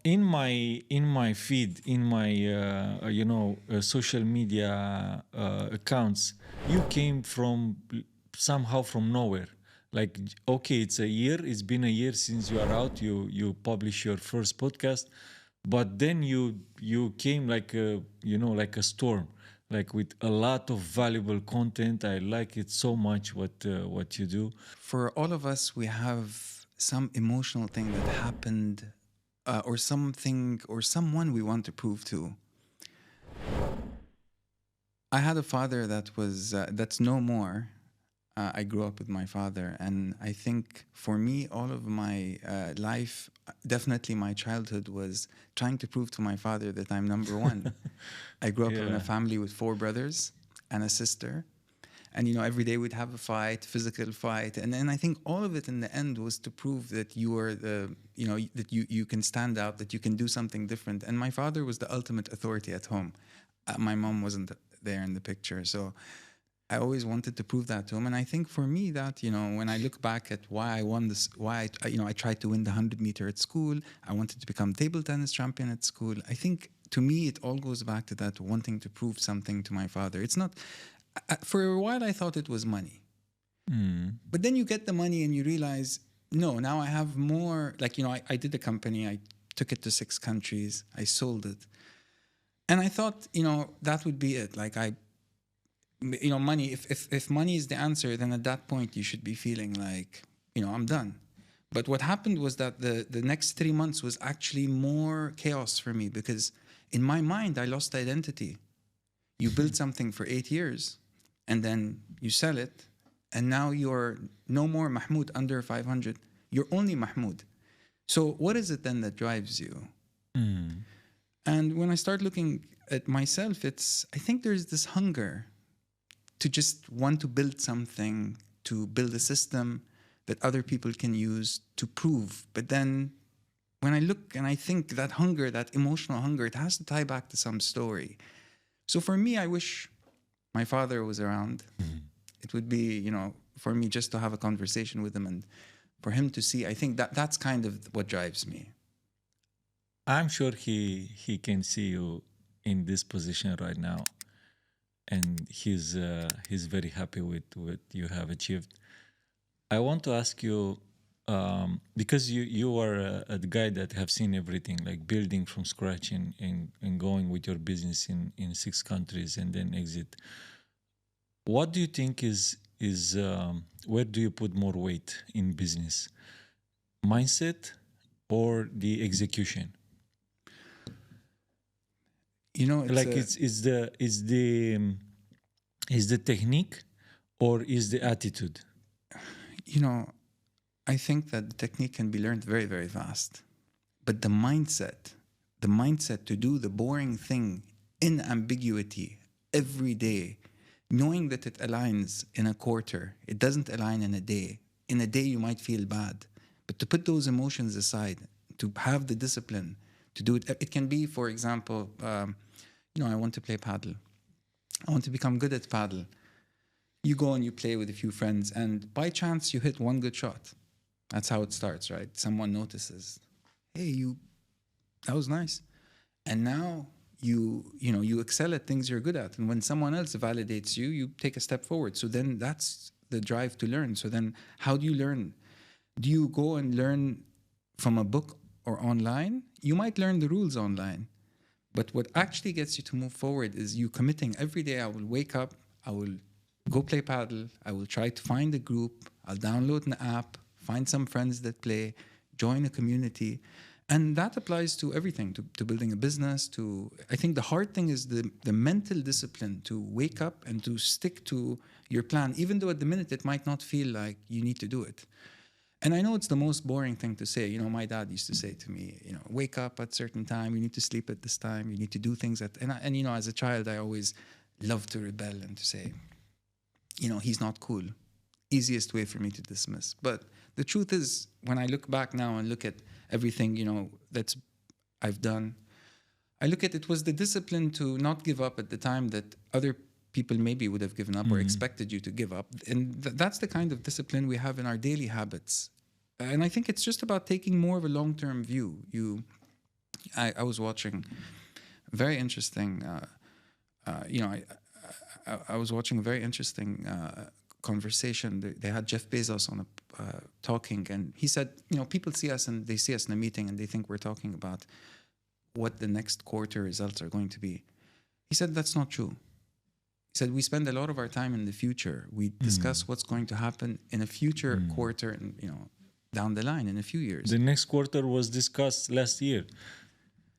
in my feed, in my social media accounts, you came from somehow from nowhere. Like, okay, it's a year. It's been a year since you are out. You publish your first podcast, but then you came like a like a storm, like with a lot of valuable content. I like it so much what you do. For all of us, we have some emotional thing that happened, or something or someone we want to prove to. I had a father that was that's no more. I grew up with my father, and I think for me, all of my life, definitely my childhood, was trying to prove to my father that I'm number one. I grew up in a Yeah. family with 4 brothers and a sister, and every day we'd have a fight, physical fight, and then I think all of it in the end was to prove that you are the that you can stand out, that you can do something different. And my father was the ultimate authority at home. My mom wasn't there in the picture, so I always wanted to prove that to him. And I think for me that, when I look back at why I won this, why I tried to win the 100 meter at school, I wanted to become table tennis champion at school. I think to me it all goes back to that wanting to prove something to my father. It's not, for a while I thought it was money. But then you get the money and you realize, no, now I have more. Like, I did a company, I took it to 6 countries, I sold it. And I thought, that would be it. Like, money, if money is the answer, then at that point you should be feeling like, I'm done. But what happened was that the next 3 months was actually more chaos for me, because in my mind, I lost identity. You build something for 8 years and then you sell it, and now you're no more Mahmoud under 500. You're only Mahmoud. So what is it then that drives you? And when I start looking at myself, I think there's this hunger to just want to build something, to build a system that other people can use to prove. But then when I look and I think that hunger, that emotional hunger, it has to tie back to some story. So for me, I wish my father was around. It would be, for me just to have a conversation with him and for him to see. I think that's kind of what drives me. I'm sure he can see you in this position right now, and he's very happy with what you have achieved. I want to ask you, because you are a guy that have seen everything, like building from scratch and going with your business in 6 countries and then exit. What do you think is where do you put more weight in business, mindset or the execution? It's Like is the technique or is the attitude? you know, I think that the technique can be learned very, very fast. But the mindset to do the boring thing in ambiguity every day, knowing that it aligns in a quarter, it doesn't align in a day. In a day, you might feel bad. But to put those emotions aside, to have the discipline to do it, it can be, for example, I want to play paddle. I want to become good at paddle. You go and you play with a few friends, and by chance, you hit one good shot. That's how it starts, right? Someone notices, hey, that was nice. And now you excel at things you're good at. And when someone else validates you, you take a step forward. So then that's the drive to learn. So then how do you learn? Do you go and learn from a book or online? You might learn the rules online. But what actually gets you to move forward is you committing every day. I will wake up, I will go play paddle, I will try to find a group, I'll download an app, find some friends that play, join a community. And that applies to everything, to building a business, I think the hard thing is the mental discipline to wake up and to stick to your plan, even though at the minute it might not feel like you need to do it. And I know it's the most boring thing to say. My dad used to say to me, wake up at a certain time, you need to sleep at this time, you need to do things and as a child, I always loved to rebel and to say, he's not cool. Easiest way for me to dismiss. But the truth is, when I look back now and look at everything, that's I've done, I look at it was the discipline to not give up at the time that other people maybe would have given up or expected you to give up. And that's the kind of discipline we have in our daily habits. And I think it's just about taking more of a long-term view. I was watching very interesting. I was watching a very interesting conversation. They had Jeff Bezos on a talking, and he said, people see us and they see us in a meeting and they think we're talking about what the next quarter results are going to be. He said that's not true. He said we spend a lot of our time in the future. We discuss what's going to happen in a future quarter, and down the line in a few years. The next quarter was discussed last year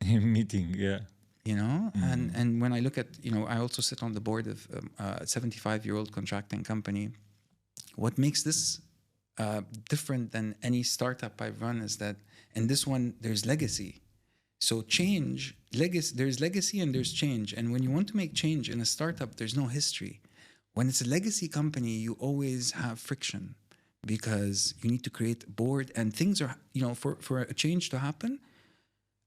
in meeting, yeah. And when I look at, I also sit on the board of a 75-year-old contracting company. What makes this different than any startup I've run is that in this one, there's legacy. So there's legacy and there's change. And when you want to make change in a startup, there's no history. When it's a legacy company, you always have friction because you need to create a board, and things are, for a change to happen,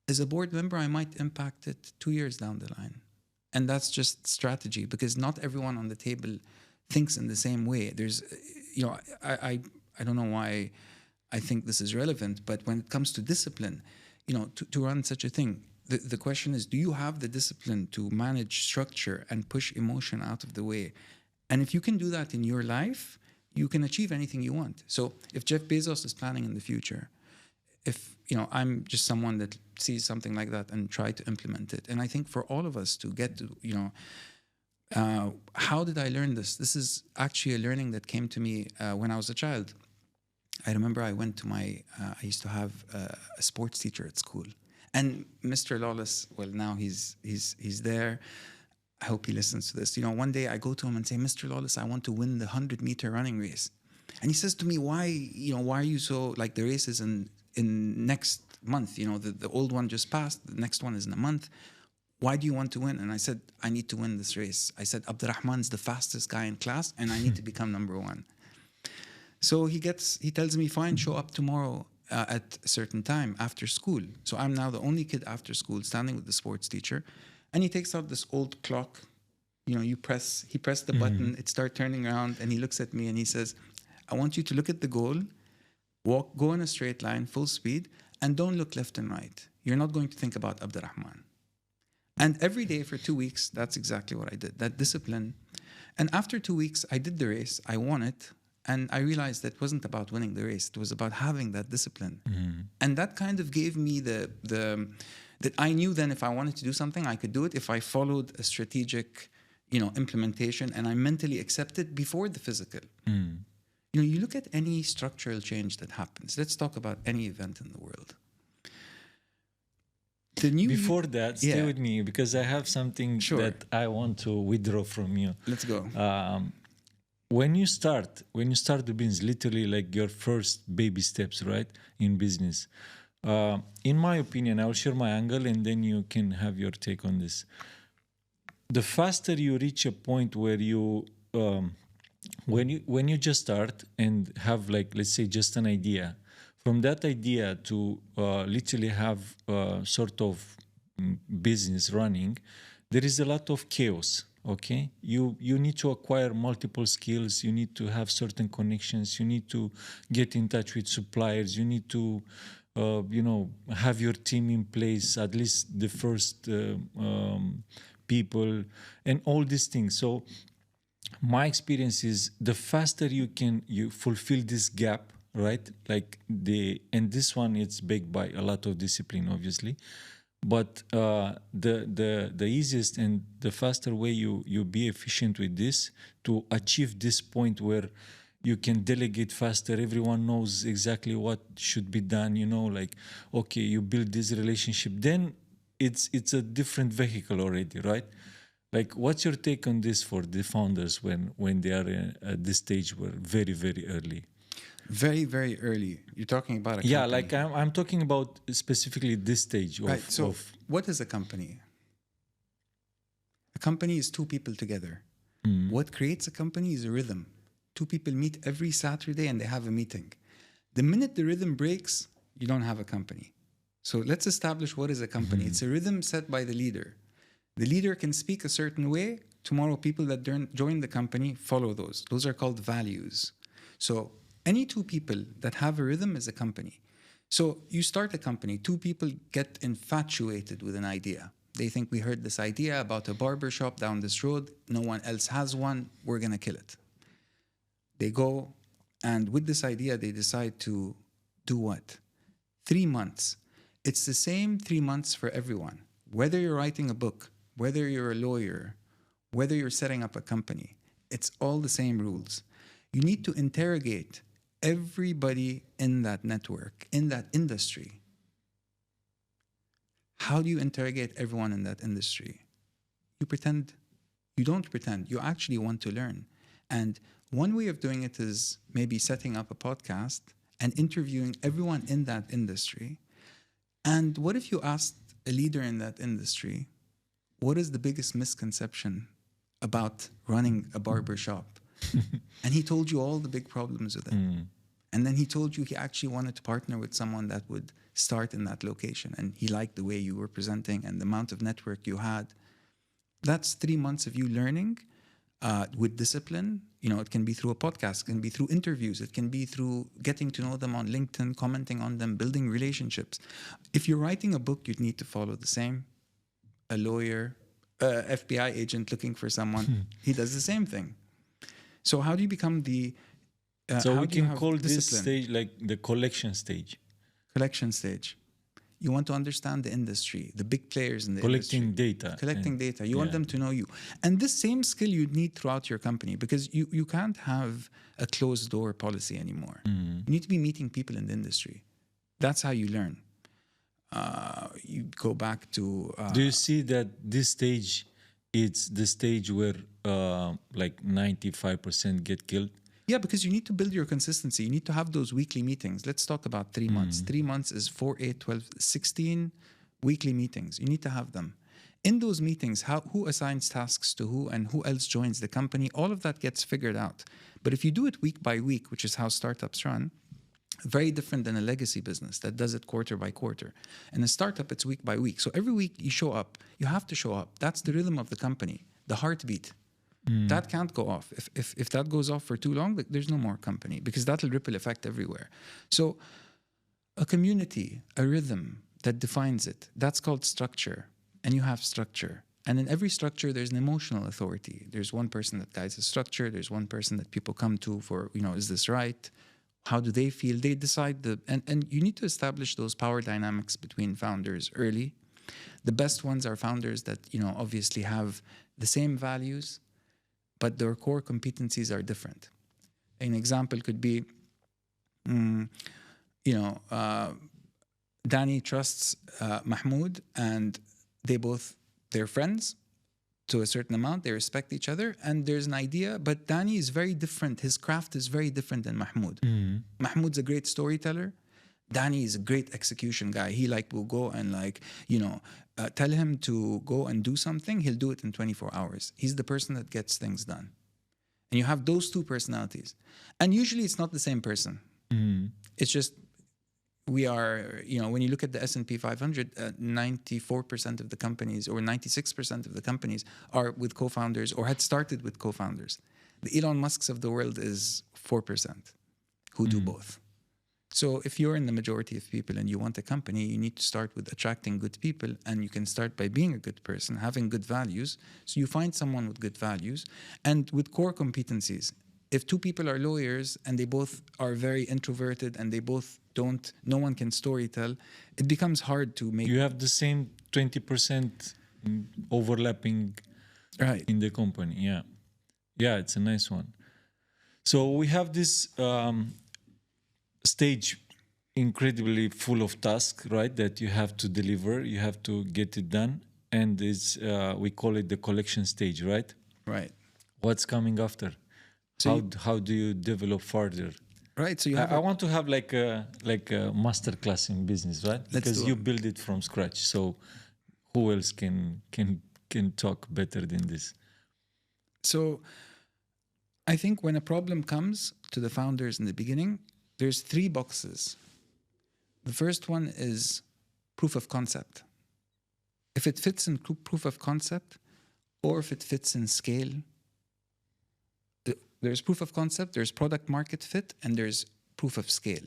as a board member, I might impact it 2 years down the line. And that's just strategy, because not everyone on the table thinks in the same way. There's, I don't know why I think this is relevant, but when it comes to discipline, to run such a thing, the question is, do you have the discipline to manage structure and push emotion out of the way? And if you can do that in your life, you can achieve anything you want. So if Jeff Bezos is planning in the future, if I'm just someone that sees something like that and try to implement it. And I think for all of us to get to, how did I learn this? This is actually a learning that came to me when I was a child. I remember I went to I used to have a sports teacher at school. And Mr. Lawless, well, now he's there. I hope he listens to this. One day I go to him and say, Mr. Lawless, I want to win the 100-meter running race. And he says to me, why are you so, like, the race is in next month, the old one just passed, the next one is in a month. Why do you want to win? And I said, I need to win this race. I said, Abdurrahman's the fastest guy in class and I need to become number one. So he tells me, fine, show up tomorrow at a certain time after school. So I'm now the only kid after school standing with the sports teacher. And he takes out this old clock. He pressed the button, it starts turning around, and he looks at me and he says, I want you to look at the goal, go in a straight line, full speed, and don't look left and right. You're not going to think about Abdurrahman. And every day for 2 weeks, that's exactly what I did, that discipline. And after 2 weeks, I did the race, I won it, and I realized that it wasn't about winning the race, it was about having that discipline. And that kind of gave me that I knew then if I wanted to do something, I could do it if I followed a strategic, implementation, and I mentally accepted before the physical. You look at any structural change that happens. Let's talk about any event in the world. Before that, stay with me, because I have something that I want to withdraw from you. Let's go. When you start the business, literally like your first baby steps, right, in business. In my opinion, I will share my angle and then you can have your take on this. The faster you reach a point where you, when you just start and have, like, let's say, just an idea, from that idea to literally have sort of business running, there is a lot of chaos. Okay, you need to acquire multiple skills. You need to have certain connections. You need to get in touch with suppliers. You need to have your team in place, at least the first people, and all these things. So my experience is the faster you fulfill this gap, right? And this one, it's baked by a lot of discipline, obviously. But the easiest and the faster way you be efficient with this to achieve this point where you can delegate faster. Everyone knows exactly what should be done. Okay, you build this relationship. Then it's a different vehicle already, right? Like, what's your take on this for the founders when they are at this stage where very, very early? Very, very early. You're talking about a company. Yeah, like I'm talking about specifically this stage. What is a company? A company is two people together. What creates a company is a rhythm. Two people meet every Saturday and they have a meeting. The minute the rhythm breaks, you don't have a company. So let's establish what is a company. It's a rhythm set by the leader. The leader can speak a certain way. Tomorrow, people that join the company follow those. Those are called values. So any two people that have a rhythm is a company. So you start a company, two people get infatuated with an idea. They think we heard this idea about a barber shop down this road. No one else has one. We're going to kill it. They go, and with this idea, they decide to do what? 3 months. It's the same 3 months for everyone. Whether you're writing a book, whether you're a lawyer, whether you're setting up a company, it's all the same rules. You need to interrogate everybody in that network, in that industry. How do you interrogate everyone in that industry? You pretend. You don't pretend. You actually want to learn. And one way of doing it is maybe setting up a podcast and interviewing everyone in that industry. And what if you asked a leader in that industry, what is the biggest misconception about running a barber shop? And he told you all the big problems with it. And then he told you he actually wanted to partner with someone that would start in that location. And he liked the way you were presenting and the amount of network you had. That's 3 months of you learning with discipline. You know, it can be through a podcast, it can be through interviews, it can be through getting to know them on LinkedIn, commenting on them, building relationships. If you're writing a book, you'd need to follow the same. A lawyer, FBI agent looking for someone, he does the same thing. So how do you become the... so we can call this stage like the collection stage. Collection stage. You want to understand the industry, the big players in the Collecting industry. data. Collecting data. You want them to know you. And this same skill you'd need throughout your company, because you can't have a closed door policy anymore. You need to be meeting people in the industry. That's how you learn. You go back to... do you see that this stage, it's the stage where like 95% get killed? Yeah, because you need to build your consistency. You need to have those weekly meetings. Let's talk about 3 months. 3 months is 4, 8, 12, 16 weekly meetings. You need to have them. In those meetings, who assigns tasks to who and who else joins the company, all of that gets figured out. But if you do it week by week, which is how startups run, very different than a legacy business that does it quarter by quarter. In a startup, it's week by week. So every week you show up. You have to show up. That's the rhythm of the company, the heartbeat. That can't go off. If that goes off for too long, there's no more company, because that'll ripple effect everywhere. So a community, a rhythm that defines it, that's called structure. And you have structure. And in every structure, there's an emotional authority. There's one person that guides the structure. There's one person that people come to for, is this right? How do they feel? They decide and you need to establish those power dynamics between founders early. The best ones are founders that, obviously have the same values, but their core competencies are different. An example could be, Danny trusts Mahmood, and they're friends to a certain amount. They respect each other, and there's an idea, but Danny is very different. His craft is very different than Mahmood. Mahmood's a great storyteller. Danny is a great execution guy. He will go and tell him to go and do something. He'll do it in 24 hours. He's the person that gets things done. And you have those two personalities. And usually it's not the same person. It's just, we are, when you look at the S&P 500, 94% of the companies or 96% of the companies are with co-founders or had started with co-founders. The Elon Musks of the world is 4% who do both. So if you're in the majority of people and you want a company, you need to start with attracting good people, and you can start by being a good person, having good values. So you find someone with good values and with core competencies. If two people are lawyers and they both are very introverted and they both no one can storytell, it becomes hard to make... You have the same 20% overlapping in the company. Yeah. Yeah, it's a nice one. So we have this... stage incredibly full of tasks, right? That you have to deliver, you have to get it done, and it's we call it the collection stage, right? Right. What's coming after? So how do you develop further? Right. So I want to have like a master class in business, right? Because you build it from scratch. So who else can talk better than this? So I think when a problem comes to the founders in the beginning, there's 3 boxes. The first one is proof of concept. If it fits in proof of concept, or if it fits in scale, there's proof of concept, there's product market fit, and there's proof of scale.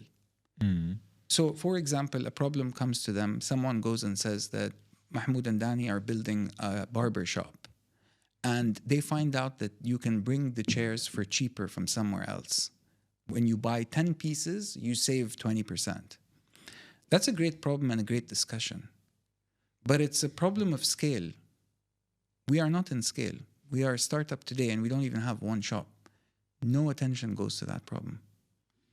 So, for example, a problem comes to them. Someone goes and says that Mahmoud and Danny are building a barber shop. And they find out that you can bring the chairs for cheaper from somewhere else. When you buy 10 pieces, you save 20%. That's a great problem and a great discussion. But it's a problem of scale. We are not in scale. We are a startup today and we don't even have one shop. No attention goes to that problem.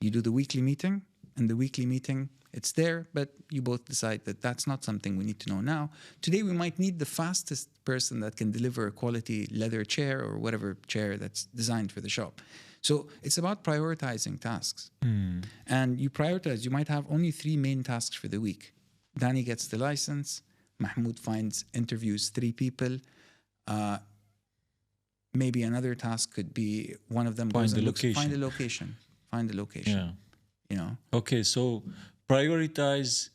You do the weekly meeting, and the weekly meeting, it's there, but you both decide that that's not something we need to know now. Today, we might need the fastest person that can deliver a quality leather chair or whatever chair that's designed for the shop. So it's about prioritizing tasks. And you prioritize, you might have only 3 main tasks for the week. Danny gets the license, Mahmoud interviews 3 people. Maybe another task could be one of them Find goes the and looks, location. find the location. Yeah. You know? Okay, so prioritize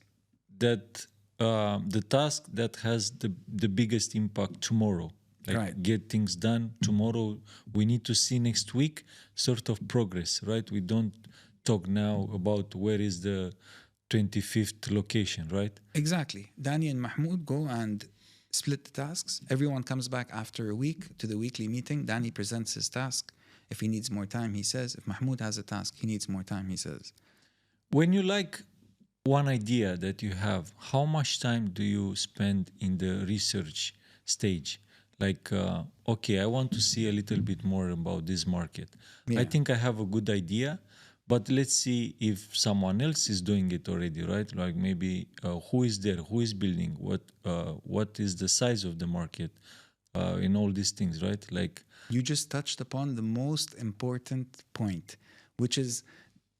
that the task that has the biggest impact tomorrow. Like Right. get things done tomorrow. We need to see next week sort of progress, right? We don't talk now about where is the 25th location, right? Exactly. Danny and Mahmoud go and split the tasks. Everyone comes back after a week to the weekly meeting. Danny presents his task. If he needs more time, he says. If Mahmoud has a task, he needs more time, he says. When you like one idea that you have, how much time do you spend in the research stage? Like, okay, I want to see a little bit more about this market. Yeah. I think I have a good idea, but let's see if someone else is doing it already, right? Like maybe who is there, who is building, what is the size of the market, in all these things, right? Like, You just touched upon the most important point, which is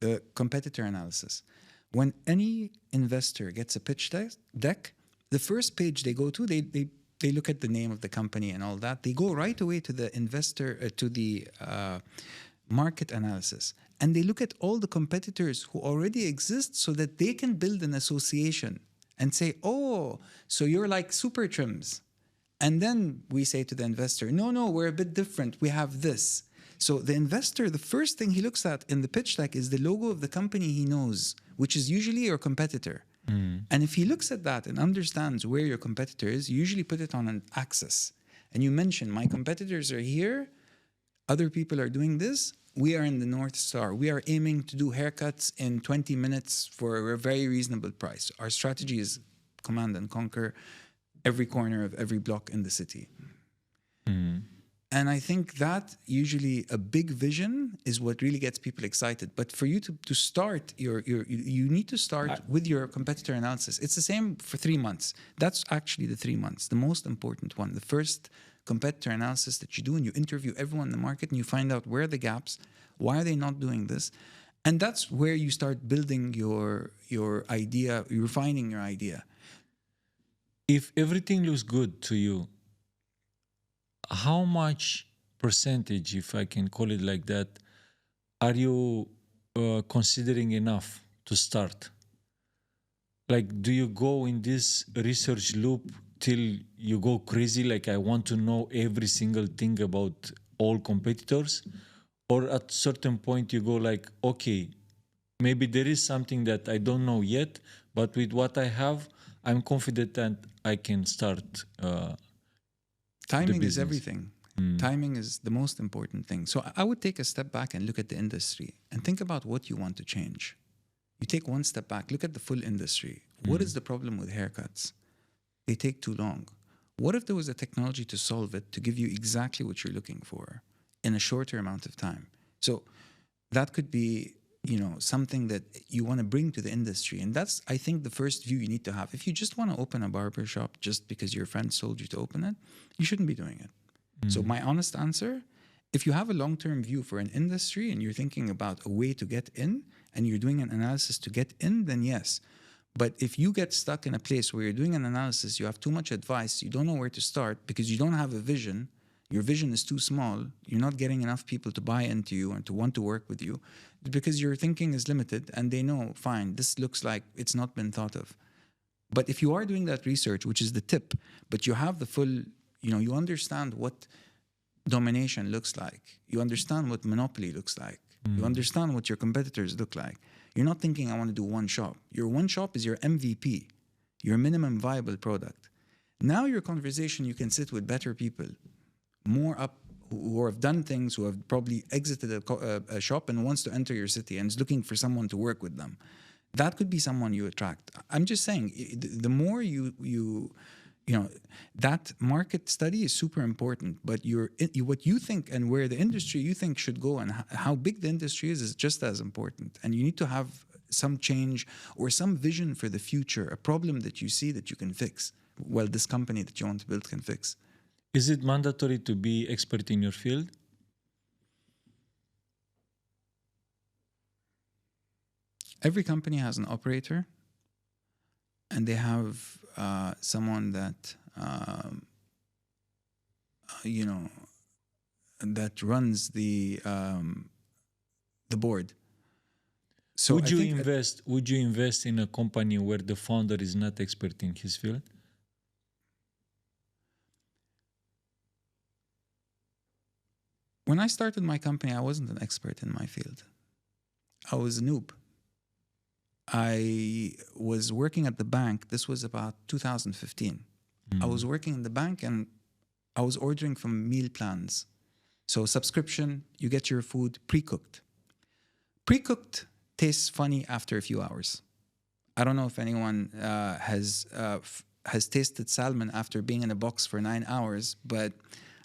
the competitor analysis. When any investor gets a pitch deck, the first page they go to, they look at the name of the company and all that. They go right away to the investor, to the market analysis. And they look at all the competitors who already exist so that they can build an association and say, oh, so you're like Super Trims. And then we say to the investor, no, we're a bit different. We have this. So the investor, the first thing he looks at in the pitch deck is the logo of the company he knows, which is usually your competitor. And if he looks at that and understands where your competitor is, you usually put it on an axis. And you mention, my competitors are here. Other people are doing this. We are in the Northstar. We are aiming to do haircuts in 20 minutes for a very reasonable price. Our strategy is command and conquer every corner of every block in the city. And I think that usually a big vision is what really gets people excited. But for you to start, you need to start with your competitor analysis. It's the same for 3 months. That's actually the 3 months, the most important one. The first competitor analysis that you do, and you interview everyone in the market and you find out where are the gaps, why are they not doing this? And that's where you start building your idea, refining your idea. if everything looks good to you, how much percentage, if I can call it like that, are you considering enough to start? Like, do you go in this research loop till you go crazy? Like, I want to know every single thing about all competitors? Or at certain point you go like, okay, maybe there is something that I don't know yet, but with what I have, I'm confident that I can start. Timing is business. everything. Timing is the most important thing. So I would take a step back and look at the industry and think about what you want to change. You take one step back, look at the full industry. What is the problem with haircuts? They take too long. What if there was a technology to solve it, to give you exactly what you're looking for in a shorter amount of time? So that could be, something that you want to bring to the industry. And that's, I think, the first view you need to have. If you just want to open a barber shop just because your friends told you to open it, you shouldn't be doing it. So my honest answer, if you have a long-term view for an industry and you're thinking about a way to get in and you're doing an analysis to get in, then yes. But if you get stuck in a place where you're doing an analysis, you have too much advice, you don't know where to start because you don't have a vision, your vision is too small, you're not getting enough people to buy into you and to want to work with you because your thinking is limited and they know, fine, this looks like it's not been thought of. But if you are doing that research, which is the tip, but you have the full, you understand what domination looks like, you understand what monopoly looks like, you understand what your competitors look like, You're not thinking, I want to do one shop. Your one shop is your MVP, your minimum viable product. Now your conversation, you can sit with better people, more up, who have done things, who have probably exited a shop and wants to enter your city and is looking for someone to work with them. That could be someone you attract. I'm just saying, the more you know, that market study is super important, but what you think and where the industry you think should go and how big the industry is just as important. And you need to have some change or some vision for the future, a problem that you see that you can fix. Well, this company that you want to build can fix. Is it mandatory to be expert in your field? Every company has an operator, and they have someone that that runs the board. So Would you invest in a company where the founder is not expert in his field? When I started my company, I wasn't an expert in my field. I was a noob. I was working at the bank. This was about 2015. I was working in the bank and I was ordering from meal plans. So subscription, you get your food pre-cooked. Pre-cooked tastes funny after a few hours. I don't know if anyone has tasted salmon after being in a box for 9 hours, but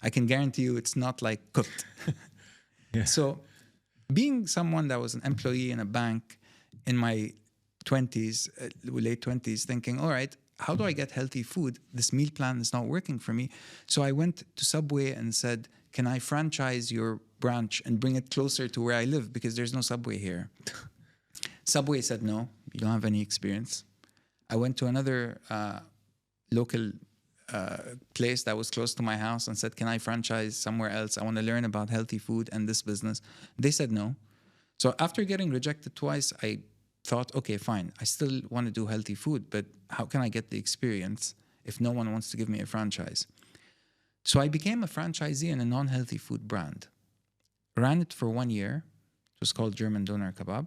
I can guarantee you it's not like cooked. Yeah. So being someone that was an employee in a bank in my 20s, late 20s, thinking, all right, how do I get healthy food? This meal plan is not working for me. So I went to Subway and said, can I franchise your branch and bring it closer to where I live? Because there's no Subway here. Subway said, no, you don't have any experience. I went to another local place that was close to my house and said, can I franchise somewhere else? I want to learn about healthy food and this business. They said no. So after getting rejected twice, I thought, okay, fine. I still want to do healthy food, but how can I get the experience if no one wants to give me a franchise? So I became a franchisee in a non-healthy food brand. Ran it for 1 year. It was called German Doner Kebab.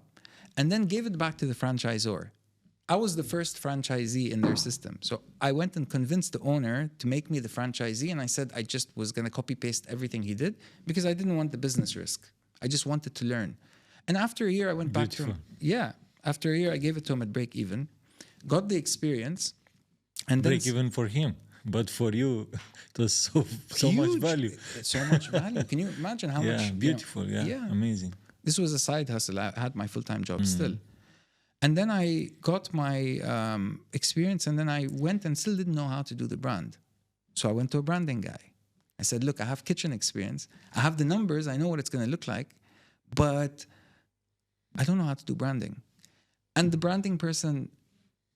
And then gave it back to the franchisor. I was the first franchisee in their system. So I went and convinced the owner to make me the franchisee. And I said I just was going to copy paste everything he did because I didn't want the business risk. I just wanted to learn. And after a year, I went back to him. Yeah. After a year, I gave it to him at break even, got the experience. And break even for him. But for you, it was so much value. So much value. Can you imagine how much? Yeah, beautiful. Amazing. This was a side hustle. I had my full-time job still. And then I got my experience, and then I went and still didn't know how to do the brand. So I went to a branding guy. I said, look, I have kitchen experience. I have the numbers. I know what it's going to look like, but I don't know how to do branding. And the branding person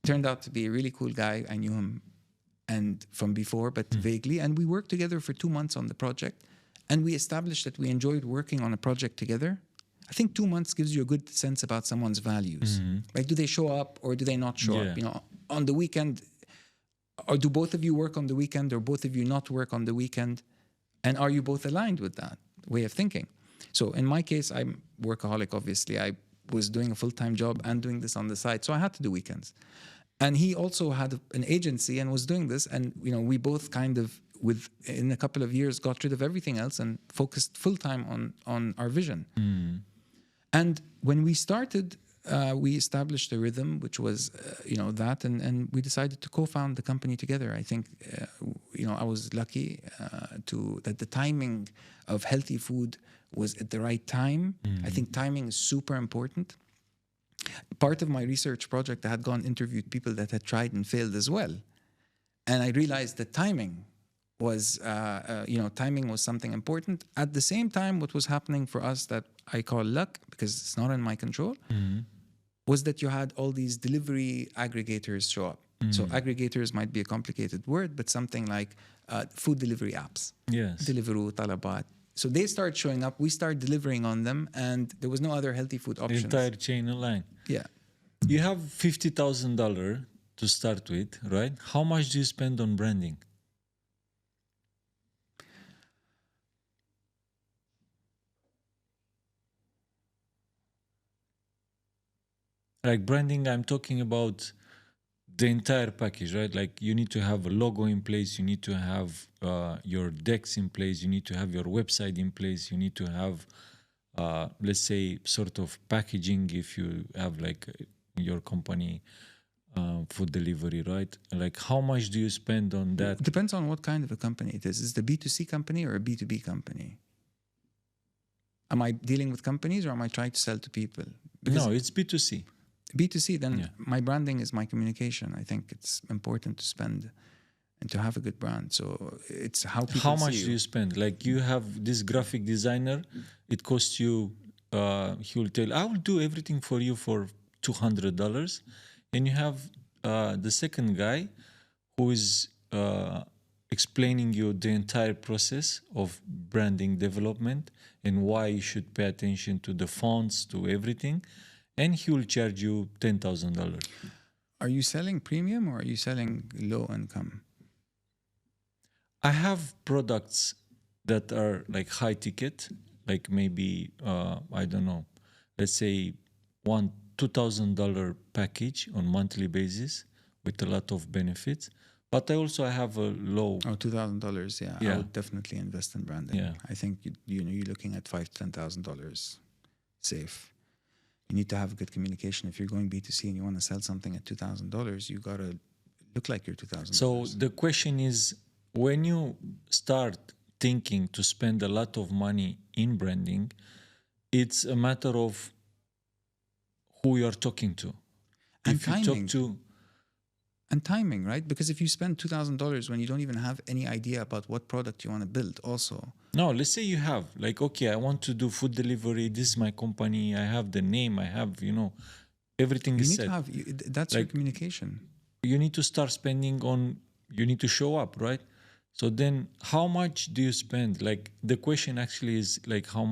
turned out to be a really cool guy. I knew him and from before, but vaguely. And we worked together for 2 months on the project. And we established that we enjoyed working on a project together. I think 2 months gives you a good sense about someone's values. Like, do they show up or do they not show up? You know, on the weekend, or do both of you work on the weekend or both of you not work on the weekend? And are you both aligned with that way of thinking? So in my case, I'm workaholic, obviously. I was doing a full-time job and doing this on the side. So I had to do weekends. And he also had an agency and was doing this. And, you know, we both kind of, in a couple of years, got rid of everything else and focused full-time on our vision. And when we started, we established a rhythm, which was, that. And we decided to co-found the company together. I think, I was lucky that the timing of healthy food was at the right time. I think timing is super important. Part of my research project, I had gone interviewed people that had tried and failed as well. And I realized that timing was something important. At the same time, what was happening for us that I call luck, because it's not in my control, was that you had all these delivery aggregators show up. So aggregators might be a complicated word, but something like food delivery apps. Yes. Deliveroo, Talabat. So they started showing up. We started delivering on them, and there was no other healthy food options. The entire chain online. Yeah. You have $50,000 to start with, right? How much do you spend on branding? like branding, I'm talking about the entire package, right? Like you need to have a logo in place, you need to have your decks in place, you need to have your website in place, you need to have, let's say, sort of packaging if you have like your company food delivery, right? Like how much do you spend on that? Depends on what kind of a company it is. Is it a B2C company or a B2B company? Am I dealing with companies or am I trying to sell to people? Because No, it's B2C. B2C, then Yeah. my branding is my communication. I think it's important to spend and to have a good brand. So it's how people How see much you. do you spend? Like you have this graphic designer, it costs you, he will tell, I will do everything for you for $200. And you have the second guy who is explaining you the entire process of branding development and why you should pay attention to the fonts, to everything. And he will charge you $10,000. Are you selling premium or are you selling low income? I have products that are like high ticket, like maybe I don't know, let's say $2,000 package on monthly basis with a lot of benefits. But I have a low, Oh, $2,000. Yeah, I yeah, would definitely invest in branding. yeah. I think you're looking at $5,000 to $10,000 safe. You need to have good communication. If you're going B2C and you want to sell something at $2,000, you gotta look like you're $2,000. So the question is, when you start thinking to spend a lot of money in branding, it's a matter of who you're talking to. And If you talk timing. to And timing, right? Because if you spend $2,000 when you don't even have any idea about what product you want to build, also. No, let's say you have like, okay, I want to do food delivery. This is my company. I have the name. I have, everything You is need to set. have, that's your Like communication. you need to start spending on, you need to show up, right? So then how much do you spend? Like the question actually is like, how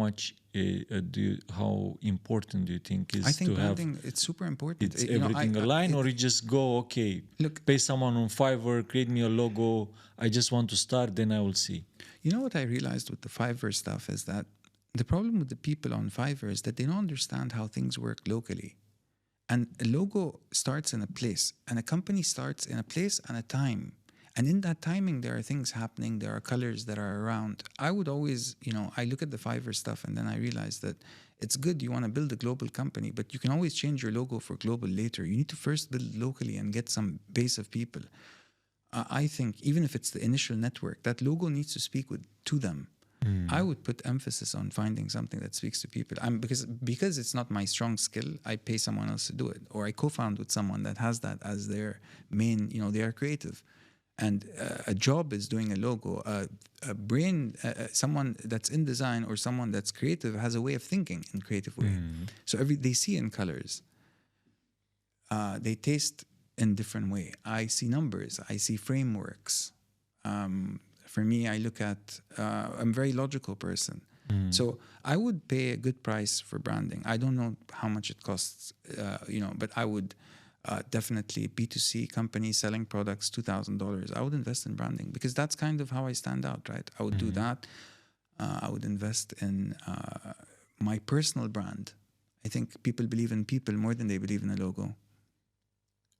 important do you think I is think to have branding, it's super important. it's everything aligned, or you just go, okay, look, pay someone on Fiverr, create me a logo. I just want to start, then I will see. you know what I realized with the Fiverr stuff is that the problem with the people on Fiverr is that they don't understand how things work locally. And a logo starts in a place, and a company starts in a place and a time. And in that timing, there are things happening, there are colors that are around. I would always, I look at the Fiverr stuff and then I realize that it's good, you want to build a global company, but you can always change your logo for global later. You need to first build locally and get some base of people. I think even if it's the initial network, that logo needs to speak to them. I would put emphasis on finding something that speaks to people. Because it's not my strong skill, I pay someone else to do it, or I co-found with someone that has that as their main. They are creative, and a job is doing a logo. A brain, someone that's in design or someone that's creative has a way of thinking in creative way. So they see in colors. They taste in different way. I see numbers. I see frameworks. For me, I look at, I'm a very logical person. So I would pay a good price for branding. I don't know how much it costs, but I would definitely B2C company selling products, $2,000. I would invest in branding because that's kind of how I stand out, right? I would do that. I would invest in my personal brand. I think people believe in people more than they believe in a logo.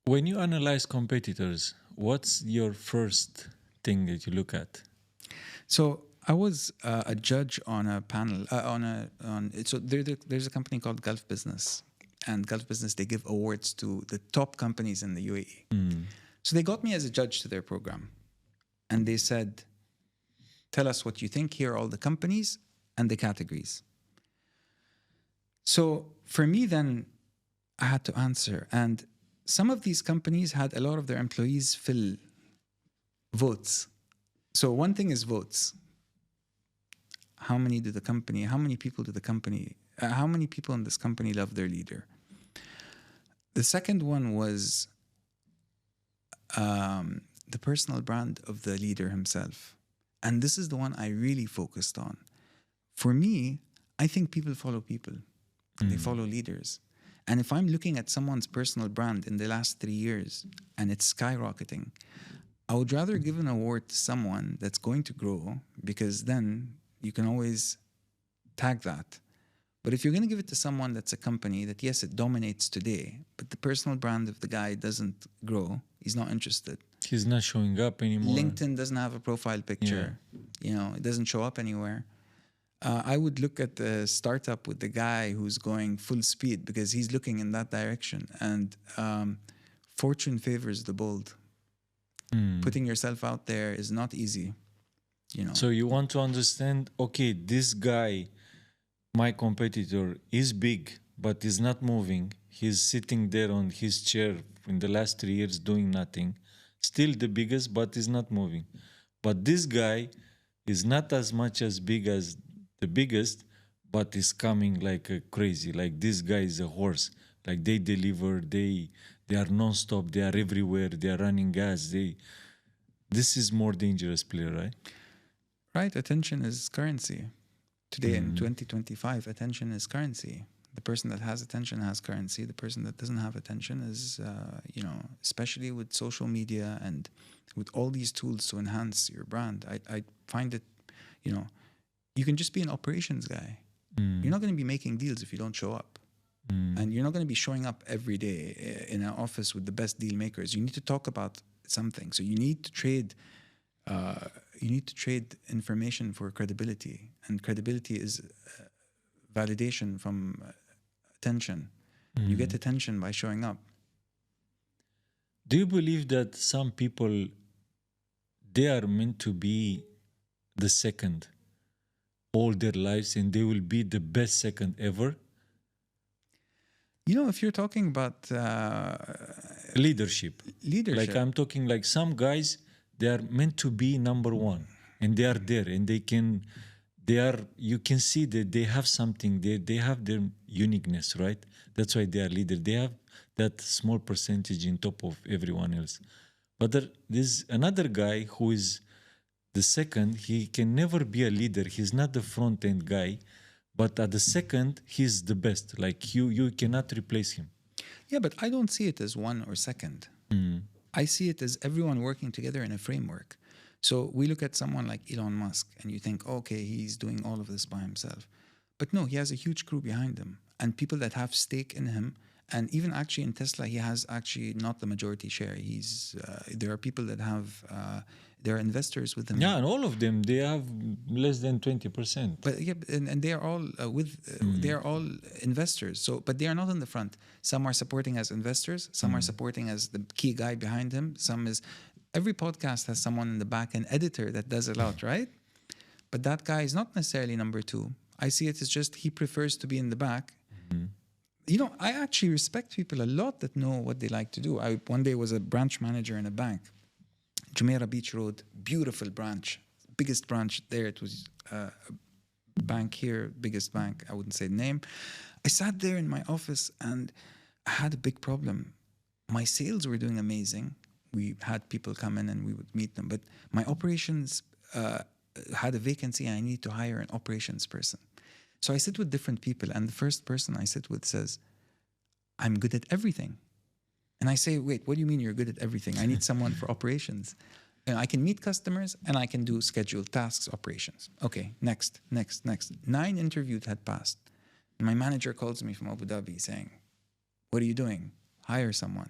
When you analyze competitors, what's your first thing that you look at? So I was a judge on a panel so there's a company called Gulf Business, and Gulf Business, they give awards to the top companies in the UAE. So they got me as a judge to their program, and they said, "Tell us what you think. Here are all the companies and the categories." So for me, then I had to answer, and some of these companies had a lot of their employees fill votes. So one thing is votes. How many people in this company love their leader? The second one was the personal brand of the leader himself. And this is the one I really focused on. For me, I think people follow people. They follow leaders. And if I'm looking at someone's personal brand in the last 3 years and it's skyrocketing, I would rather give an award to someone that's going to grow, because then you can always tag that. But if you're going to give it to someone that's a company that, yes, it dominates today, but the personal brand of the guy doesn't grow, he's not interested. He's not showing up anymore. LinkedIn doesn't have a profile picture. You know, it doesn't show up anywhere. I would look at the startup with the guy who's going full speed because he's looking in that direction. And fortune favors the bold. Putting yourself out there is not easy. You know. So you want to understand, okay, this guy, my competitor, is big, but is not moving. He's sitting there on his chair in the last 3 years doing nothing. Still the biggest, but is not moving. But this guy is not as much as big as the biggest, but is coming like a crazy. Like this guy is a horse. Like they deliver, they are non-stop, they are everywhere, they are running gas. This is more dangerous player, right? Right, attention is currency. Today in 2025, attention is currency. The person that has attention has currency. The person that doesn't have attention is, you know, especially with social media and with all these tools to enhance your brand. I find it, you know, you can just be an operations guy. You're not going to be making deals if you don't show up. And you're not going to be showing up every day in an office with the best deal makers. You need to talk about something. So you need to trade. You need to trade information for credibility, and credibility is validation from attention. You get attention by showing up. Do you believe that some people, they are meant to be the second all their lives and they will be the best second ever? You know, if you're talking about leadership, leadership, like I'm talking like some guys, they are meant to be number one and they are there and you can see that they have something, they have their uniqueness, right? That's why they are leader. They have that small percentage in top of everyone else. But there's another guy who is the second. He can never be a leader. He's not the front end guy, but at the second, he's the best. Like you cannot replace him. Yeah, but I don't see it as one or second. I see it as everyone working together in a framework. So we look at someone like Elon Musk and you think, okay, he's doing all of this by himself. But no, he has a huge crew behind him and people that have stake in him. And even actually in Tesla, he has actually not the majority share. There are people that have, there are investors with him. Yeah, and all of them, they have less than 20%. But yeah, and they are all they are all investors. So, but they are not in the front. Some are supporting as investors. Some are supporting as the key guy behind him. Some is, every podcast has someone in the back, an editor that does a lot, right? But that guy is not necessarily number two. I see it as just he prefers to be in the back. You know, I actually respect people a lot that know what they like to do. I one day was a branch manager in a bank, Jumeirah Beach Road, beautiful branch, biggest branch there. It was a bank here, biggest bank. I wouldn't say the name. I sat there in my office and I had a big problem. My sales were doing amazing. We had people come in and we would meet them, but my operations had a vacancy and I need to hire an operations person. So I sit with different people and the first person I sit with says, I'm good at everything. And I say, wait, what do you mean you're good at everything? I need someone for operations. And I can meet customers and I can do scheduled tasks, operations. Okay, next. 9 interviews had passed. And my manager calls me from Abu Dhabi saying, what are you doing? Hire someone.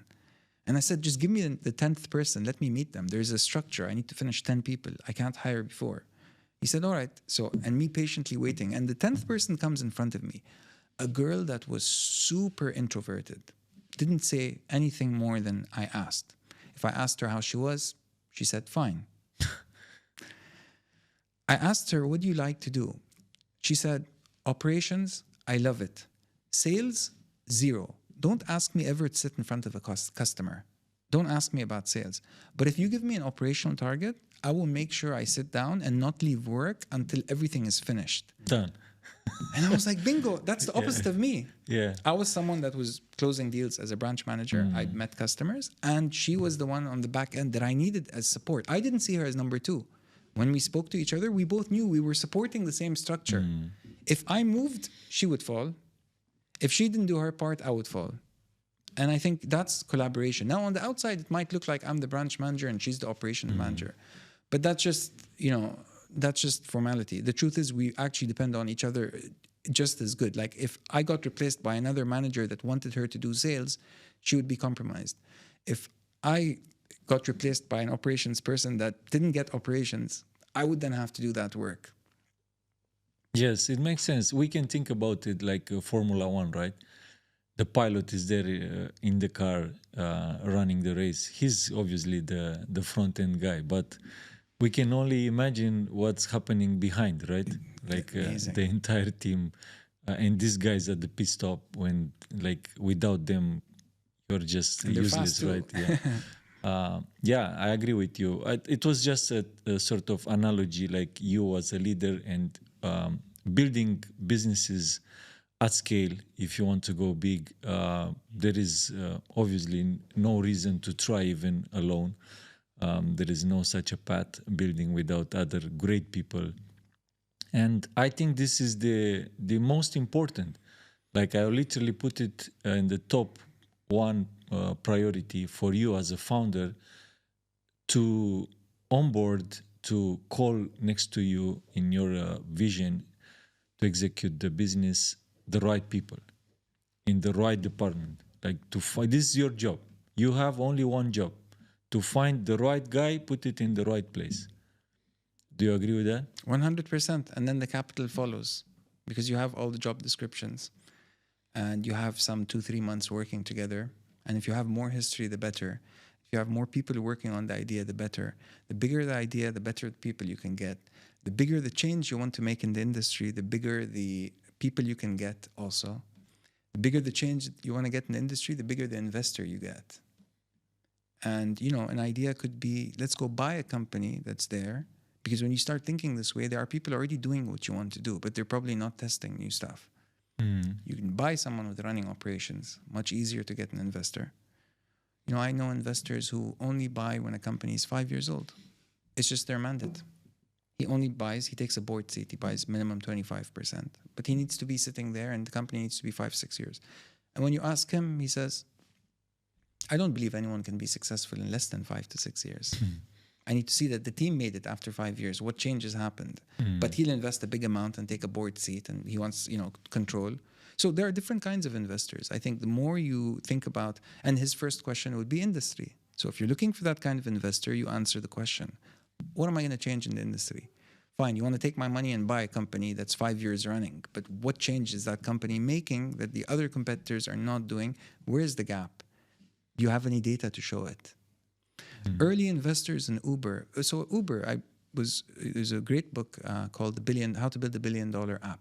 And I said, just give me the 10th person. Let me meet them. There's a structure. I need to finish 10 people. I can't hire before. He said, all right. So, and me patiently waiting. And the 10th person comes in front of me. A girl that was super introverted. Didn't say anything more than I asked. If I asked her how she was, she said, fine. I asked her, what do you like to do? She said, operations, I love it. Sales, 0. Don't ask me ever to sit in front of a customer. Don't ask me about sales. But if you give me an operational target, I will make sure I sit down and not leave work until everything is finished. Done. And I was like, bingo, that's the opposite of me. Yeah. I was someone that was closing deals as a branch manager. I'd met customers and she was the one on the back end that I needed as support. I didn't see her as number 2. When we spoke to each other, we both knew we were supporting the same structure. If I moved, she would fall. If she didn't do her part, I would fall. And I think that's collaboration. Now, on the outside, it might look like I'm the branch manager and she's the operations manager. But that's just, that's just formality. The truth is we actually depend on each other just as good. Like if I got replaced by another manager that wanted her to do sales, she would be compromised. If I got replaced by an operations person that didn't get operations, I would then have to do that work. Yes, it makes sense. We can think about it like Formula One, right? The pilot is there in the car running the race. He's obviously the front end guy, but we can only imagine what's happening behind, right? Like the entire team and these guys at the pit stop when, like, without them, you're just And they're useless, fast too. right? Yeah. Yeah, I agree with you. It was just a sort of analogy, like you as a leader and building businesses at scale. If you want to go big, there is obviously no reason to try even alone. There is no such a path building without other great people. And I think this is the most important. Like I literally put it in the top one priority for you as a founder to onboard, to call next to you in your vision to execute the business, the right people in the right department. Like to find, this is your job. You have only one job: to find the right guy, put it in the right place. Do you agree with that? 100%. And then the capital follows because you have all the job descriptions and you have some 2-3 months working together. And if you have more history, the better. If you have more people working on the idea, the better. The bigger the idea, the better the people you can get. The bigger the change you want to make in the industry, the bigger the people you can get also. The bigger the change you want to get in the industry, the bigger the investor you get. And, you know, an idea could be, let's go buy a company that's there. Because when you start thinking this way, there are people already doing what you want to do, but they're probably not testing new stuff. You can buy someone with running operations, much easier to get an investor. You know, I know investors who only buy when a company is 5 years old. It's just their mandate. He only buys, he takes a board seat, he buys minimum 25%. But he needs to be sitting there and the company needs to be 5-6 years. And when you ask him, he says, I don't believe anyone can be successful in less than 5 to 6 years. I need to see that the team made it after 5 years. What changes happened? But he'll invest a big amount and take a board seat, and he wants, you know, control. So there are different kinds of investors. I think the more you think about, and his first question would be industry. So if you're looking for that kind of investor, you answer the question: what am I going to change in the industry? Fine, you want to take my money and buy a company that's 5 years running, but what change is that company making that the other competitors are not doing? Where's the gap? Do you have any data to show it? Early investors in Uber. So Uber, there's a great book called How to Build a $1 Billion App.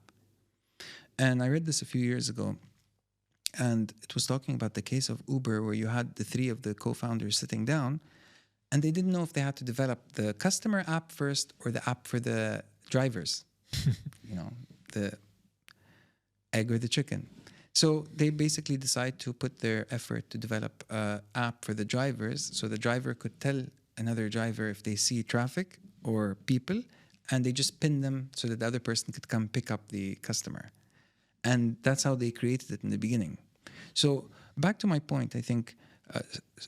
And I read this a few years ago. And it was talking about the case of Uber where you had the 3 of the co-founders sitting down and they didn't know if they had to develop the customer app first or the app for the drivers. You know, the egg or the chicken. So they basically decide to put their effort to develop an app for the drivers so the driver could tell another driver if they see traffic or people, and they just pin them so that the other person could come pick up the customer. And that's how they created it in the beginning. So back to my point, I think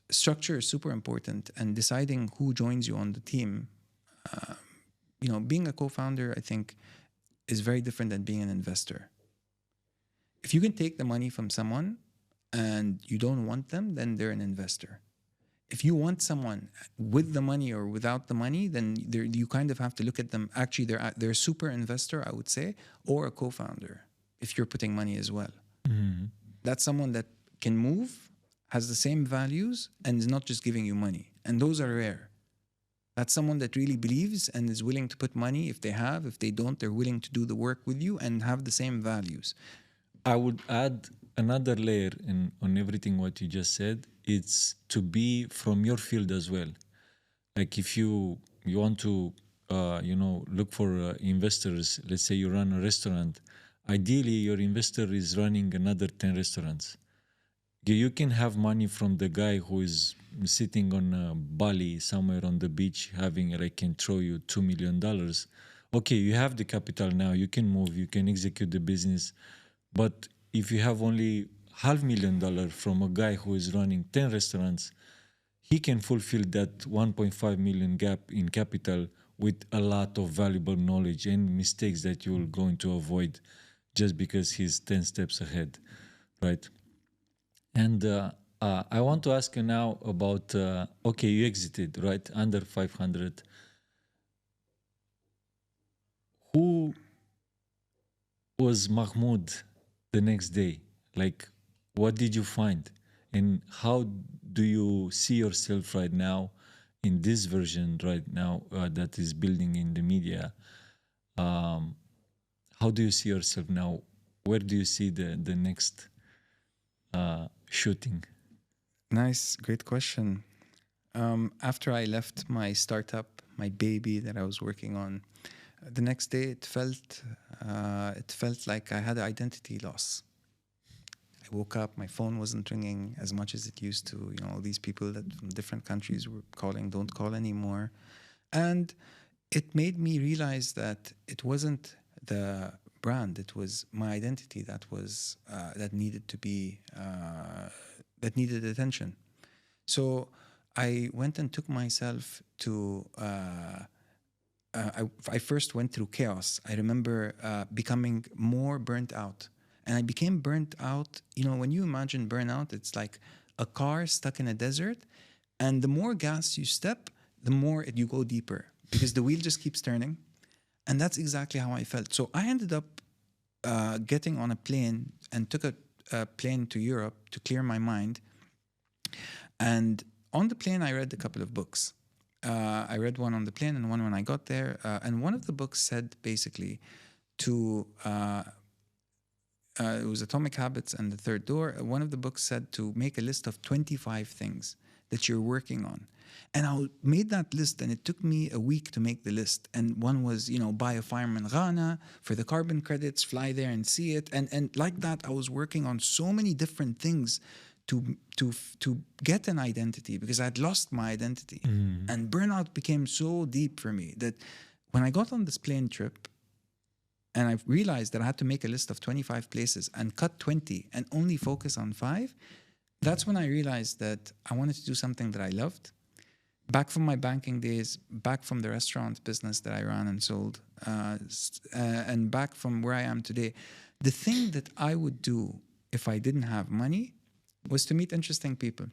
structure is super important, and deciding who joins you on the team. You know, being a co-founder, I think, is very different than being an investor. If you can take the money from someone and you don't want them, then they're an investor. If you want someone with the money or without the money, then you kind of have to look at them. Actually, they're a super investor, I would say, or a co-founder if you're putting money as well. That's someone that can move, has the same values, and is not just giving you money. And those are rare. That's someone that really believes and is willing to put money if they have. If they don't, they're willing to do the work with you and have the same values. I would add another layer on everything what you just said. It's to be from your field as well. Like if you want to, look for investors. Let's say you run a restaurant. Ideally, your investor is running another 10 restaurants. You can have money from the guy who is sitting on Bali somewhere on the beach having, like, can throw you $2 million. Okay, you have the capital now. You can move. You can execute the business. But if you have only $500,000 from a guy who is running 10 restaurants, he can fulfill that 1.5 million gap in capital with a lot of valuable knowledge and mistakes that you're going to avoid just because he's 10 steps ahead, right? And I want to ask you now about, okay, you exited, right? Under 500. Who was Mahmoud the next day? Like, what did you find? And how do you see yourself right now in this version right now that is building in the media? Um, how do you see yourself now? Where do you see the next shooting? Nice, great question. After I left my startup, my baby that I was working on, the next day it felt like I had identity loss. I woke up, my phone wasn't ringing as much as it used to. You know, all these people that from different countries were calling, don't call anymore. And it made me realize that it wasn't the brand, it was my identity that was that needed to be that needed attention. So I went and took myself to. I first went through chaos. I remember becoming more burnt out. And I became burnt out. You know, when you imagine burnout, it's like a car stuck in a desert. And the more gas you step, the more you go deeper because the wheel just keeps turning. And that's exactly how I felt. So I ended up getting on a plane and took a plane to Europe to clear my mind. And on the plane, I read a couple of books. I read one on the plane and one when I got there. And one of the books said basically to, it was Atomic Habits and The Third Door. One of the books said to make a list of 25 things that you're working on. And I made that list and it took me a week to make the list. And one was, you know, buy a farm in Ghana for the carbon credits, fly there and see it. And like that, I was working on so many different things to get an identity because I'd lost my identity. And burnout became so deep for me that when I got on this plane trip and I realized that I had to make a list of 25 places and cut 20 and only focus on 5, that's when I realized that I wanted to do something that I loved. Back from my banking days, back from the restaurant business that I ran and sold, and back from where I am today, the thing that I would do if I didn't have money was to meet interesting people.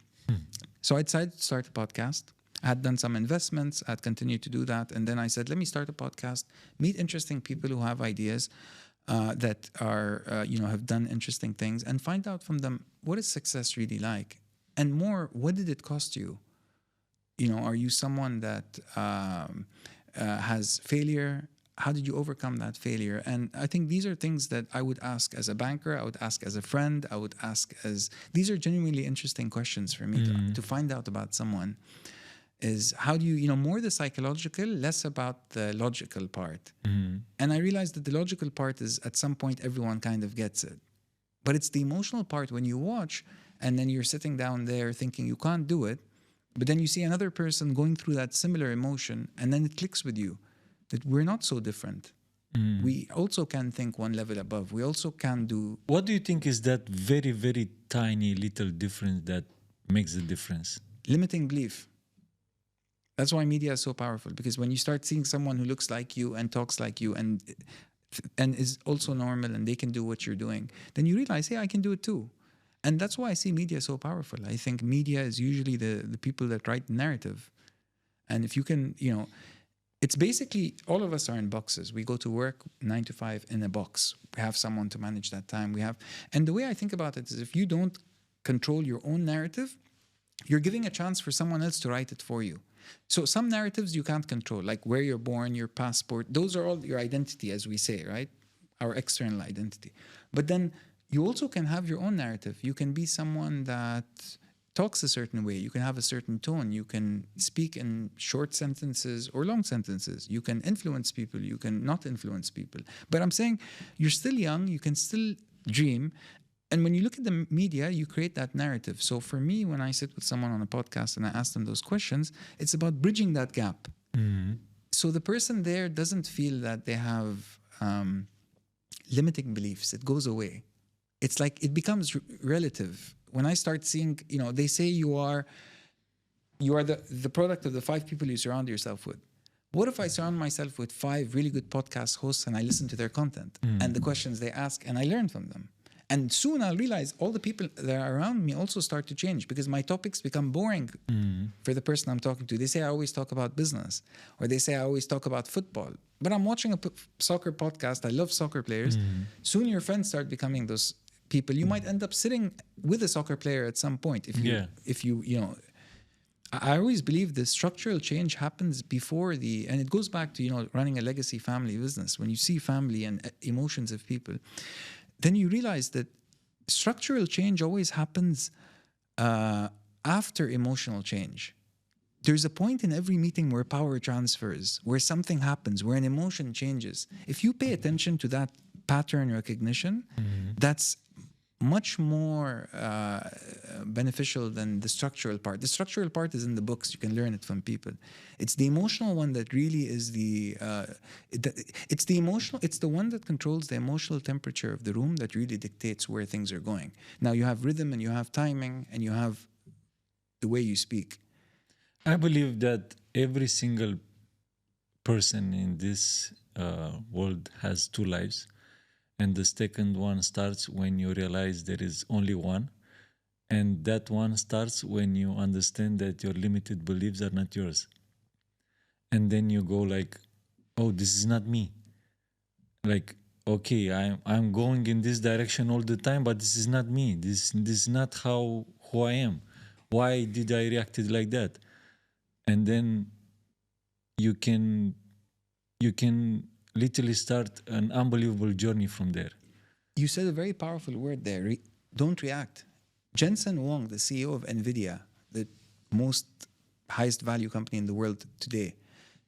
So I decided to start a podcast. I had done some investments. I'd continued to do that. And then I said, let me start a podcast, meet interesting people who have ideas that are, have done interesting things and find out from them, what is success really like? And more, what did it cost you? You know, are you someone that has failure? How did you overcome that failure? And I think these are things that I would ask as a banker, I would ask as a friend, I would ask as, these are genuinely interesting questions for me to find out about someone. Is how do you, more the psychological, less about the logical part. And I realized that the logical part is at some point everyone kind of gets it. But it's the emotional part when you watch and then you're sitting down there thinking you can't do it, but then you see another person going through that similar emotion and then it clicks with you that we're not so different. We also can think one level above. We also can do... What do you think is that very, very tiny little difference that makes the difference? Limiting belief. That's why media is so powerful, because when you start seeing someone who looks like you and talks like you and is also normal and they can do what you're doing, then you realize, hey, I can do it too. And that's why I see media so powerful. I think media is usually the people that write the narrative. And if you can, it's basically all of us are in boxes. We go to work 9 to 5 in a box. We have someone to manage that time. And the way I think about it is if you don't control your own narrative, you're giving a chance for someone else to write it for you. So some narratives you can't control, like where you're born, your passport, those are all your identity, as we say, right? Our external identity. But then you also can have your own narrative. You can be someone that talks a certain way. You can have a certain tone. You can speak in short sentences or long sentences. You can influence people. You can not influence people. But I'm saying you're still young. You can still dream. And when you look at the media, you create that narrative. So for me, when I sit with someone on a podcast and I ask them those questions, it's about bridging that gap. So the person there doesn't feel that they have limiting beliefs. It goes away. It's like it becomes relative. When I start seeing, they say you are the product of the 5 people you surround yourself with. What if I surround myself with 5 really good podcast hosts and I listen to their content and the questions they ask and I learn from them? And soon I'll realize all the people that are around me also start to change because my topics become boring for the person I'm talking to. They say I always talk about business, or they say I always talk about football. But I'm watching a soccer podcast. I love soccer players. Soon your friends start becoming those people. You might end up sitting with a soccer player at some point if you know. I always believe the structural change happens before and it goes back to, running a legacy family business. When you see family and emotions of people, then you realize that structural change always happens after emotional change. There's a point in every meeting where power transfers, where something happens, where an emotion changes. If you pay attention to that pattern recognition, that's much more beneficial than the structural part. The structural part is in the books. You can learn it from people. It's the emotional one that really is it's the one that controls the emotional temperature of the room that really dictates where things are going. Now you have rhythm and you have timing and you have the way you speak. I believe that every single person in this world has 2 lives. And the second one starts when you realize there is only one. And that one starts when you understand that your limited beliefs are not yours. And then you go like, oh, this is not me. Like, okay, I'm going in this direction all the time, but this is not me. This is not who I am. Why did I reacted like that? And then you can literally start an unbelievable journey from there. You said a very powerful word there. Don't react. Jensen Huang, the CEO of NVIDIA, the most highest value company in the world today,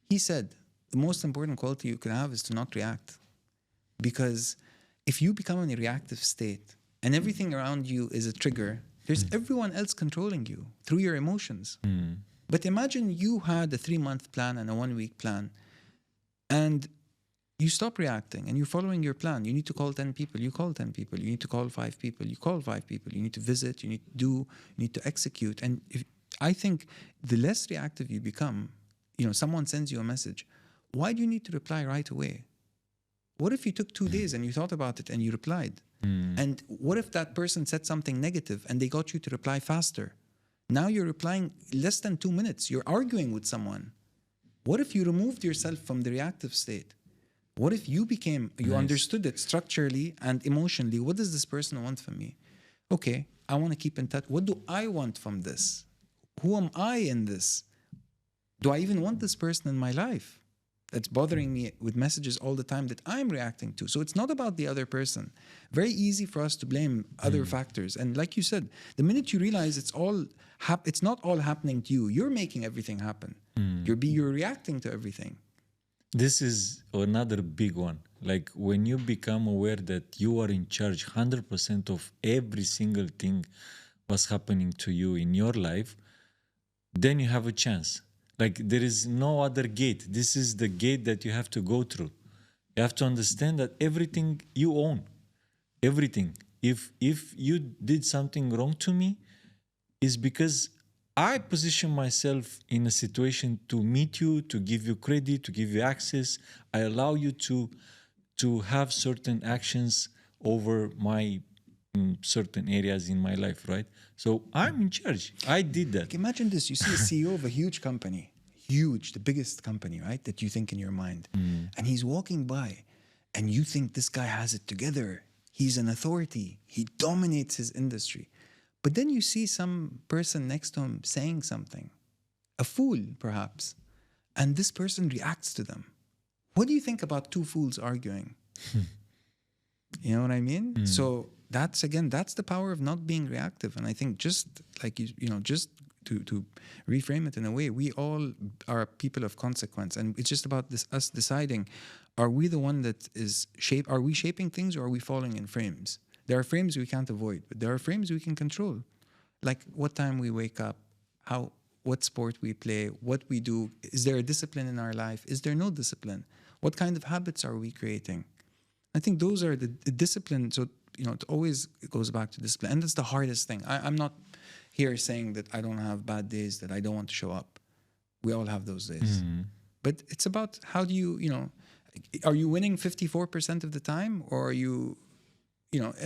he said the most important quality you can have is to not react. Because if you become in a reactive state and everything around you is a trigger, there's everyone else controlling you through your emotions. But imagine you had a 3-month plan and a 1-week plan, and you stop reacting and you're following your plan. You need to call 10 people, you call 10 people. You need to call 5 people, you call 5 people. You need to visit, you need to do, you need to execute. And I think the less reactive you become, someone sends you a message, why do you need to reply right away? What if you took 2 days and you thought about it and you replied? And what if that person said something negative and they got you to reply faster? Now you're replying less than 2 minutes. You're arguing with someone. What if you removed yourself from the reactive state? What if you understood it structurally and emotionally? What does this person want from me? Okay, I want to keep in touch. What do I want from this? Who am I in this? Do I even want this person in my life that's bothering me with messages all the time that I'm reacting to? So it's not about the other person. Very easy for us to blame other factors. And like you said, the minute you realize it's not all happening to you, you're making everything happen. You're reacting to everything. This is another big one. Like when you become aware that you are in charge 100% of every single thing what's happening to you in your life, then you have a chance. Like there is no other gate. This is the gate that you have to go through. You have to understand that everything you own, everything. If you did something wrong to me, is because I position myself in a situation to meet you, to give you credit, to give you access. I allow you to have certain actions over my certain areas in my life, right? So I'm in charge. I did that. Like imagine this. You see a CEO of a huge company, the biggest company, right, that you think in your mind. And he's walking by and you think this guy has it together. He's an authority. He dominates his industry. But then you see some person next to him saying something, a fool perhaps, and this person reacts to them. What do you think about 2 fools arguing? You know what I mean? So that's the power of not being reactive. And I think just like just to reframe it in a way, we all are people of consequence, and it's just about us deciding: are we the one that is Are we shaping things, or are we falling in frames? There are frames we can't avoid, but there are frames we can control. Like what time we wake up, what sport we play, what we do. Is there a discipline in our life? Is there no discipline? What kind of habits are we creating? I think those are the discipline. So, it always goes back to discipline. And that's the hardest thing. I'm not here saying that I don't have bad days, that I don't want to show up. We all have those days. But it's about how do you, are you winning 54% of the time, or are you,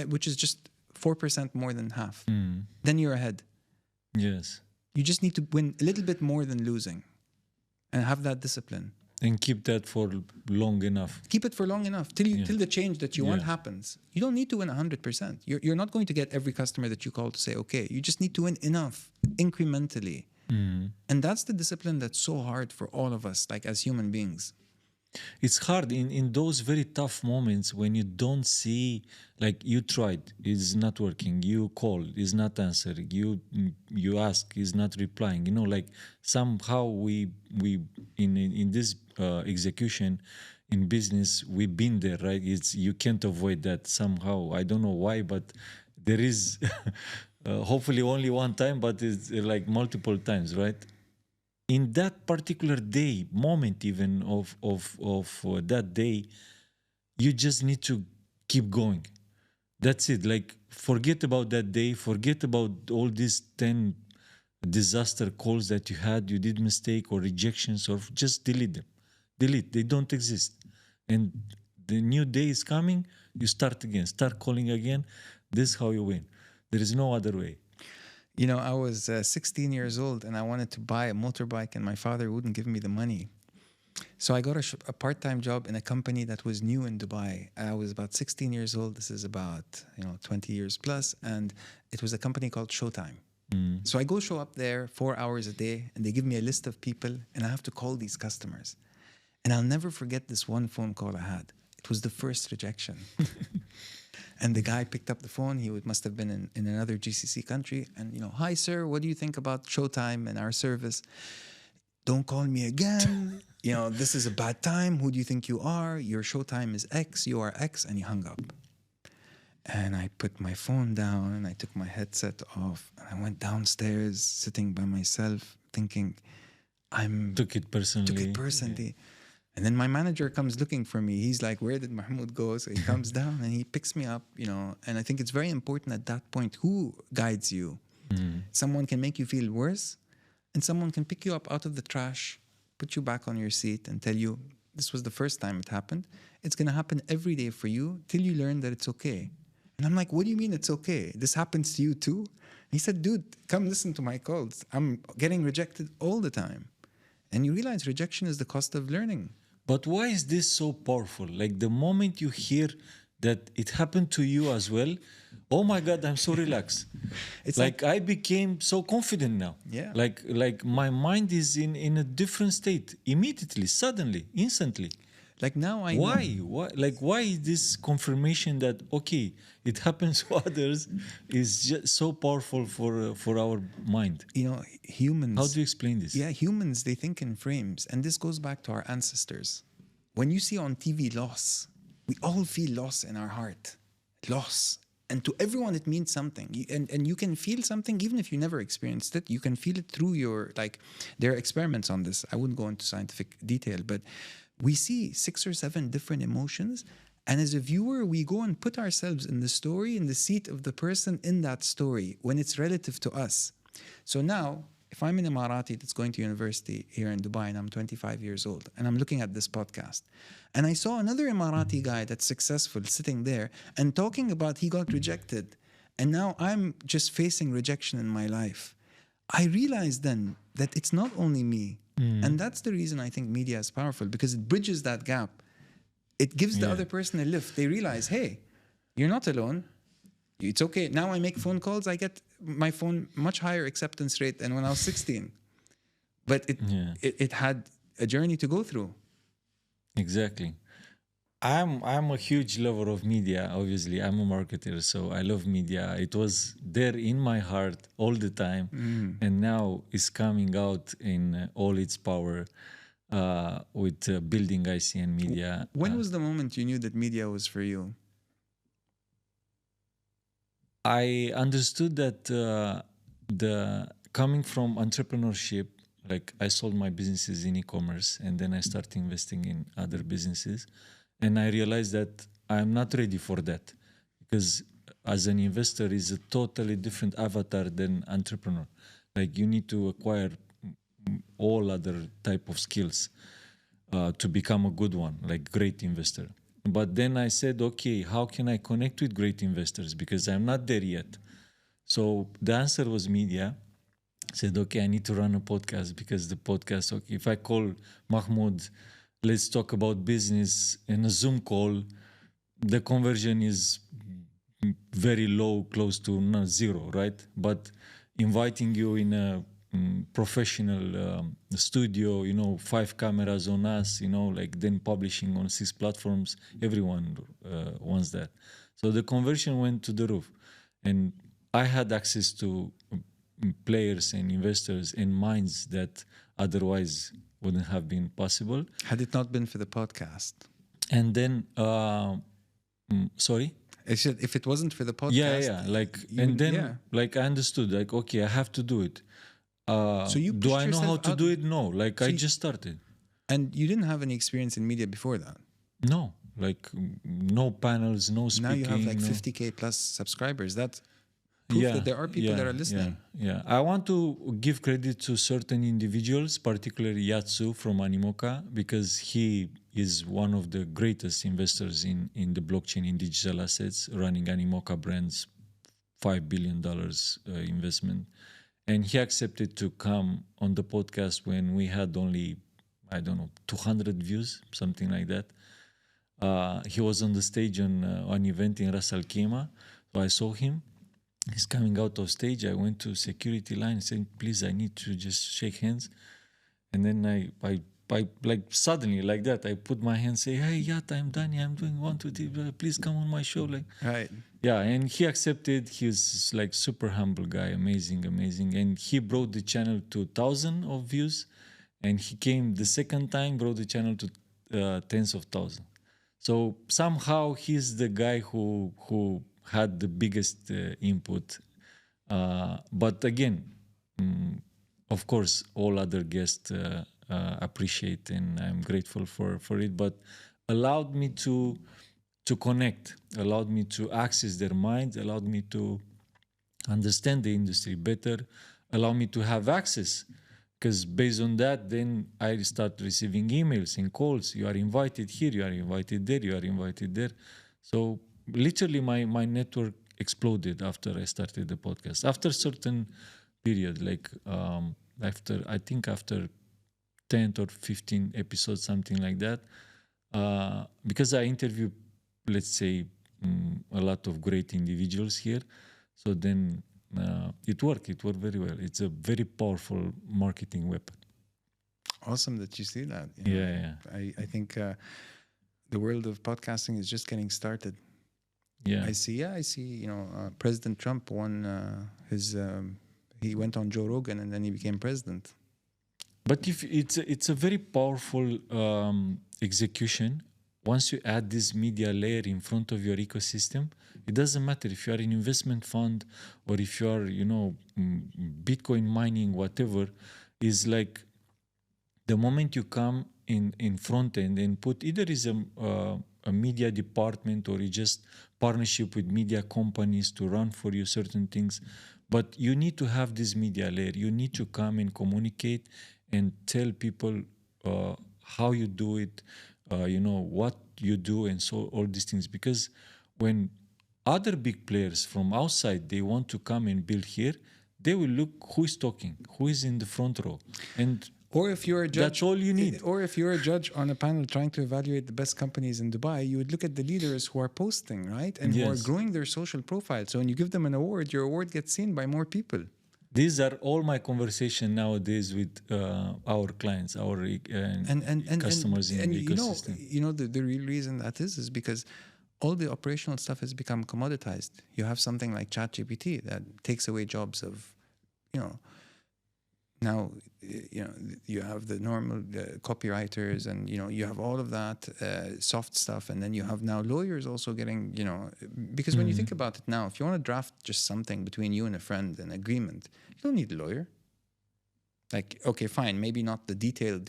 which is just 4% more than half? Then you're ahead. Yes. You just need to win a little bit more than losing and have that discipline. And keep that for long enough. Keep it for long enough till the change that you want Yeah. happens. You don't need to win 100%. You're not going to get every customer that you call to say, okay. You just need to win enough, incrementally. And that's the discipline that's so hard for all of us, like as human beings. It's hard in those very tough moments when you don't see, like, you tried, it's not working, you call, it's not answering, you ask, it's not replying, like somehow we in this execution in business, we've been there, right? It's, you can't avoid that somehow. I don't know why, but there is hopefully only one time, but it's like multiple times, right? In that particular day, moment even of that day, you just need to keep going. That's it. Like, forget about that day, forget about all these 10 disaster calls that you had, you did mistake or rejections, or just delete them. Delete, they don't exist. And the new day is coming, you start again, start calling again. This is how you win. There is no other way. I was 16 years old and I wanted to buy a motorbike, and my father wouldn't give me the money. So I got a part-time job in a company that was new in Dubai. I was about 16 years old. This is about 20 years plus, and it was a company called Showtime. So I go show up there 4 hours a day, and they give me a list of people, and I have to call these customers. And I'll never forget this one phone call I had. It was the first rejection. And the guy picked up the phone. He must have been in another GCC country. And, hi, sir, what do you think about Showtime and our service? Don't call me again. This is a bad time. Who do you think you are? Your Showtime is X. You are X. And he hung up. And I put my phone down and I took my headset off. And I went downstairs, sitting by myself, thinking, Took it personally. Yeah. And then my manager comes looking for me. He's like, where did Mahmoud go? So he comes down and he picks me up, and I think it's very important at that point who guides you. Someone can make you feel worse, and someone can pick you up out of the trash, put you back on your seat and tell you, this was the first time it happened. It's going to happen every day for you till you learn that it's okay. And I'm like, what do you mean it's okay? This happens to you too? He said, dude, come listen to my calls. I'm getting rejected all the time. And you realize rejection is the cost of learning. But why is this so powerful? Like, the moment you hear that it happened to you as well, oh my God, I'm so relaxed. It's like I became so confident now. Yeah. Like my mind is in a different state immediately, suddenly, instantly. Like now I Why? know. Why is this confirmation that, okay, it happens to others is just so powerful for our mind? Humans. How do you explain this? Yeah, humans, they think in frames. And this goes back to our ancestors. When you see on TV loss, we all feel loss in our heart. Loss. And to everyone, it means something. And you can feel something even if you never experienced it. You can feel it through there are experiments on this. I wouldn't go into scientific detail, but we see 6 or 7 different emotions. And as a viewer, we go and put ourselves in the story, in the seat of the person in that story when it's relative to us. So now, if I'm an Emirati that's going to university here in Dubai and I'm 25 years old and I'm looking at this podcast and I saw another Emirati guy that's successful sitting there and talking about he got rejected, and now I'm just facing rejection in my life, I realized then that it's not only me. And that's the reason I think media is powerful, because it bridges that gap. It gives the other person a lift. They realize, hey, you're not alone. It's okay. Now I make phone calls. I get my phone much higher acceptance rate than when I was 16. But it had a journey to go through. Exactly. I'm a huge lover of media. Obviously, I'm a marketer, so I love media. It was there in my heart all the time, and now it's coming out in all its power with building ICN media. When was the moment you knew that media was for you? I understood that the coming from entrepreneurship, like I sold my businesses in e-commerce, and then I started investing in other businesses. And I realized that I'm not ready for that, because as an investor is a totally different avatar than entrepreneur. Like, you need to acquire all other type of skills. to become a good one, like great investor. But then I said, okay, how can I connect with great investors? Because I'm not there yet. So the answer was media. I said, okay, I need to run a podcast because the podcast, okay, if I call Mahmoud, let's talk about business in a Zoom call, the conversion is very low, close to zero, right? But inviting you in a professional studio, 5 cameras on us, like then publishing on 6 platforms, everyone wants that. So the conversion went to the roof. And I had access to players and investors and minds that otherwise wouldn't have been possible. Had it not been for the podcast. And then, sorry? I said, if it wasn't for the podcast, Yeah. Like, and then, yeah. like, I understood, like, okay, I have to do it. So you Do pushed I know how yourself to out- do it? No. Like, So I you- just started. And you didn't have any experience in media before that. No, like, no panels, no speaking. Now you have like no. 50K plus subscribers. That's proof that there are people that are listening. Yeah. I want to give credit to certain individuals, particularly Yatsu from Animoca, because he is one of the greatest investors in the blockchain, in digital assets, running Animoca brands, $5 billion investment. And he accepted to come on the podcast when we had only, I don't know, 200 views, something like that. He was on the stage on an event in Ras Al Khaimah. So I saw him. He's coming out of stage. I went to security line saying, please, I need to just shake hands. And then I like suddenly like that, I put my hand, say, hey, Yata, I'm Danny. I'm doing 1, 2, 3. Please come on my show. Like, Right. yeah, and he accepted. He's like super humble guy, amazing. And he brought the channel to 1,000 of views, and he came the second time, brought the channel to tens of thousands. So somehow he's the guy who had the biggest input. But again, of course, all other guests appreciate, and I'm grateful for it. But allowed me to connect, allowed me to access their minds, allowed me to understand the industry better, allowed me to have access. Because based on that, then I start receiving emails and calls. You are invited here, you are invited there, you are invited there. So literally my network exploded after I started the podcast. After a certain period, like after 10 or 15 episodes, something like that, because I interview, let's say, a lot of great individuals here. So then it worked very well. It's a very powerful marketing weapon. Awesome that you see that. Yeah. I think the world of podcasting is just getting started. Yeah. I see. President Trump won he went on Joe Rogan and then he became president. But if it's a very powerful execution. Once you add this media layer in front of your ecosystem, it doesn't matter if you are an investment fund or if you are, Bitcoin mining, whatever. Is like the moment you come in front end and put either is a media department or you just partnership with media companies to run for you certain things, but you need to have this media layer. You need to come and communicate and tell people how you do it, what you do, and so all these things. Because when other big players from outside, they want to come and build here, they will look who is talking, who is in the front row, and or if you're a judge, that's all you need. Or if you're a judge on a panel trying to evaluate the best companies in Dubai, you would look at the leaders who are posting, right, and who are growing their social profile. So when you give them an award, your award gets seen by more people. These are all my conversation nowadays with our clients, our customers in the ecosystem. The real reason that is because all the operational stuff has become commoditized. You have something like ChatGPT that takes away jobs of, now, you have the normal copywriters and, you have all of that soft stuff. And then you have now lawyers also getting, because when you think about it now, if you want to draft just something between you and a friend, an agreement, you don't need a lawyer. Like, okay, fine, maybe not the detailed,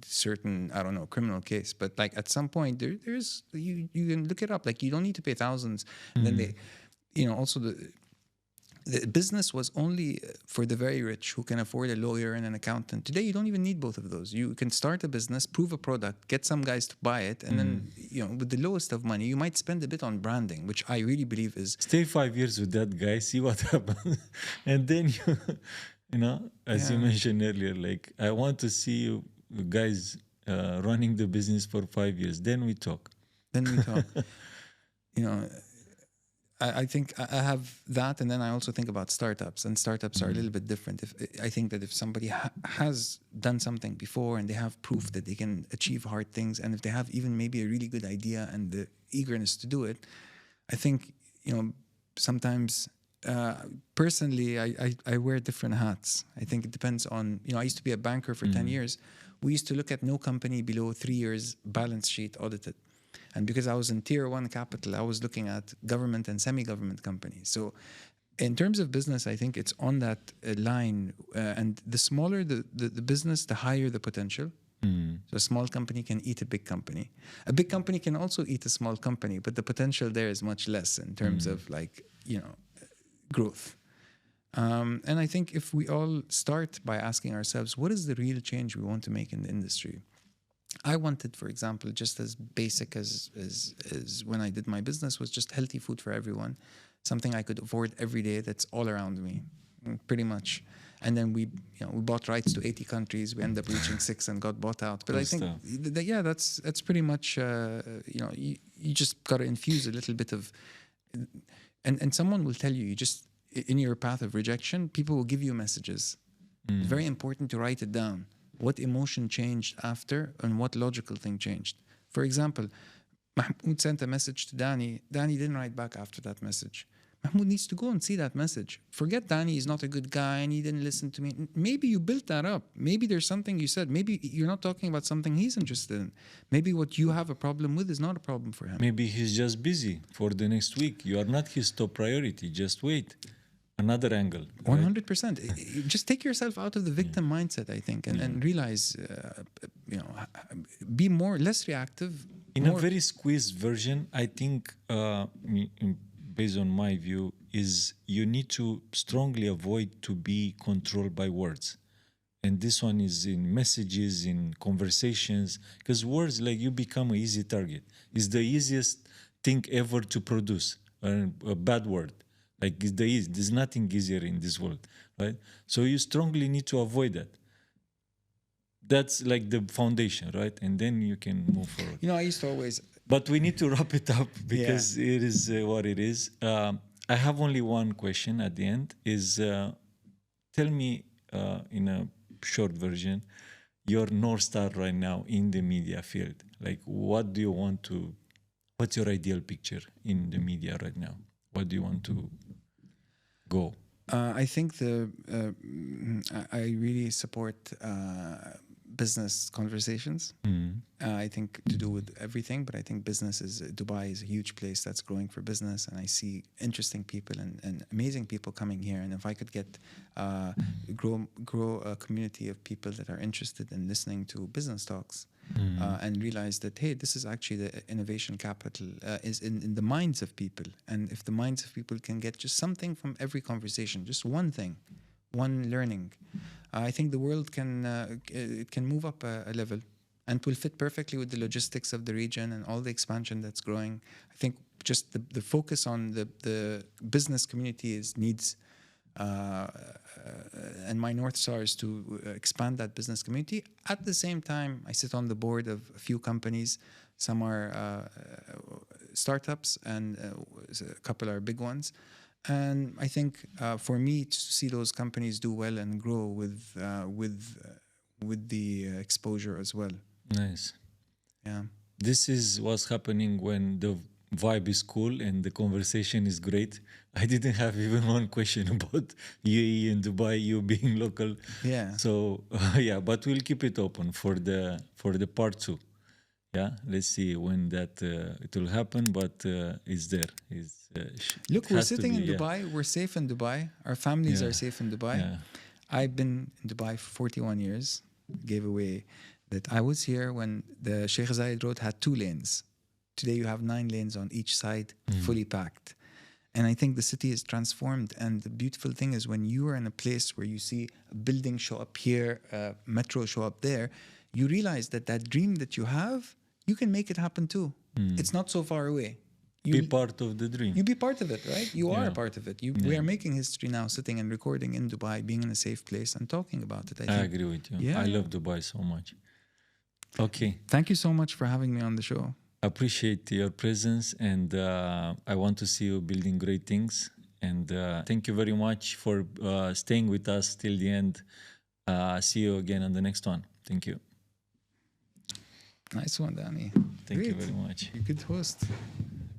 certain, I don't know, criminal case, but like at some point there's, you can look it up. Like you don't need to pay thousands. And then they, also The business was only for the very rich who can afford a lawyer and an accountant. Today, you don't even need both of those. You can start a business, prove a product, get some guys to buy it, and then, with the lowest of money, you might spend a bit on branding, which I really believe is. Stay 5 years with that guy, see what happens, and then as you Yeah. mentioned earlier, like I want to see you guys running the business for 5 years. Then we talk. Then we talk. you know, I think I have that, and then I also think about startups, and startups are a little bit different. I think that if somebody has done something before and they have proof that they can achieve hard things, and if they have even maybe a really good idea and the eagerness to do it, I think sometimes. Personally, I wear different hats. I think it depends on, I used to be a banker for 10 years. We used to look at no company below 3 years balance sheet audited. And because I was in tier 1 capital, I was looking at government and semi-government companies. So in terms of business, I think it's on that line. And the smaller the business, the higher the potential. So a small company can eat a big company. A big company can also eat a small company, but the potential there is much less in terms of growth. And I think if we all start by asking ourselves, what is the real change we want to make in the industry? I wanted, for example, just as basic as when I did my business, was just healthy food for everyone, something I could afford every day that's all around me, pretty much. And then we bought rights to 80 countries. We ended up reaching 6 and got bought out. But I think, that's pretty much, you just got to infuse a little bit of, and someone will tell you just, in your path of rejection, people will give you messages. It's very important to write it down. What emotion changed after and what logical thing changed. For example, Mahmoud sent a message to Danny. Danny didn't write back after that message. Mahmoud needs to go and see that message. Forget Danny is not a good guy and he didn't listen to me. Maybe you built that up. Maybe there's something you said. Maybe you're not talking about something he's interested in. Maybe what you have a problem with is not a problem for him. Maybe he's just busy for the next week. You are not his top priority. Just wait. Another angle. 100%. Just take yourself out of the victim mindset, I think, and realize, be less reactive. In a very squeezed version, I think, based on my view, is you need to strongly avoid to be controlled by words. And this one is in messages, in conversations, because words, like, you become an easy target. It's the easiest thing ever to produce, a bad word. Like, there's nothing easier in this world, right? So you strongly need to avoid that. That's like the foundation, right? And then you can move forward. I used to always... But we need to wrap it up because it is what it is. I have only one question at the end. Tell me, in a short version, your Northstar right now in the media field. Like, what do you want to... What's your ideal picture in the media right now? What do you want to go? I think I really support business conversations. I think to do with everything, but I think Dubai is a huge place that's growing for business, and I see interesting people and amazing people coming here. And if I could get grow a community of people that are interested in listening to business talks, and realize that, hey, this is actually the innovation capital is in the minds of people. And if the minds of people can get just something from every conversation, just one thing, one learning, I think the world can move up a level, and will fit perfectly with the logistics of the region and all the expansion that's growing. I think just the focus on the business community needs. And my North Star is to expand that business community. At the same time, I sit on the board of a few companies. Some are startups, and a couple are big ones. And I think for me to see those companies do well and grow with the exposure as well. Nice. Yeah. This is what's happening when the vibe is cool and the conversation is great. I didn't have even one question about UAE and Dubai, you being local. Yeah. So but we'll keep it open for the part 2. Yeah, let's see when that it will happen, but it's there. Look, we're sitting in Dubai. We're safe in Dubai. Our families are safe in Dubai. Yeah. I've been in Dubai for 41 years. Gave away that I was here when the Sheikh Zayed Road had 2 lanes. Today you have 9 lanes on each side, fully packed. And I think the city is transformed. And the beautiful thing is when you are in a place where you see a building show up here, a metro show up there, you realize that that dream that you have, you can make it happen too. It's not so far away. Be part of the dream. You be part of it, right? You are Yeah. a part of it. We are making history now, sitting and recording in Dubai, being in a safe place and talking about it. I think. agree with you. Yeah. I love Dubai so much. Okay. Thank you so much for having me on the show. Appreciate your presence, and I want to see you building great things. And thank you very much for staying with us till the end. See you again on the next one. Thank you. Nice one, Danny. Thank you Great. very much. You could host.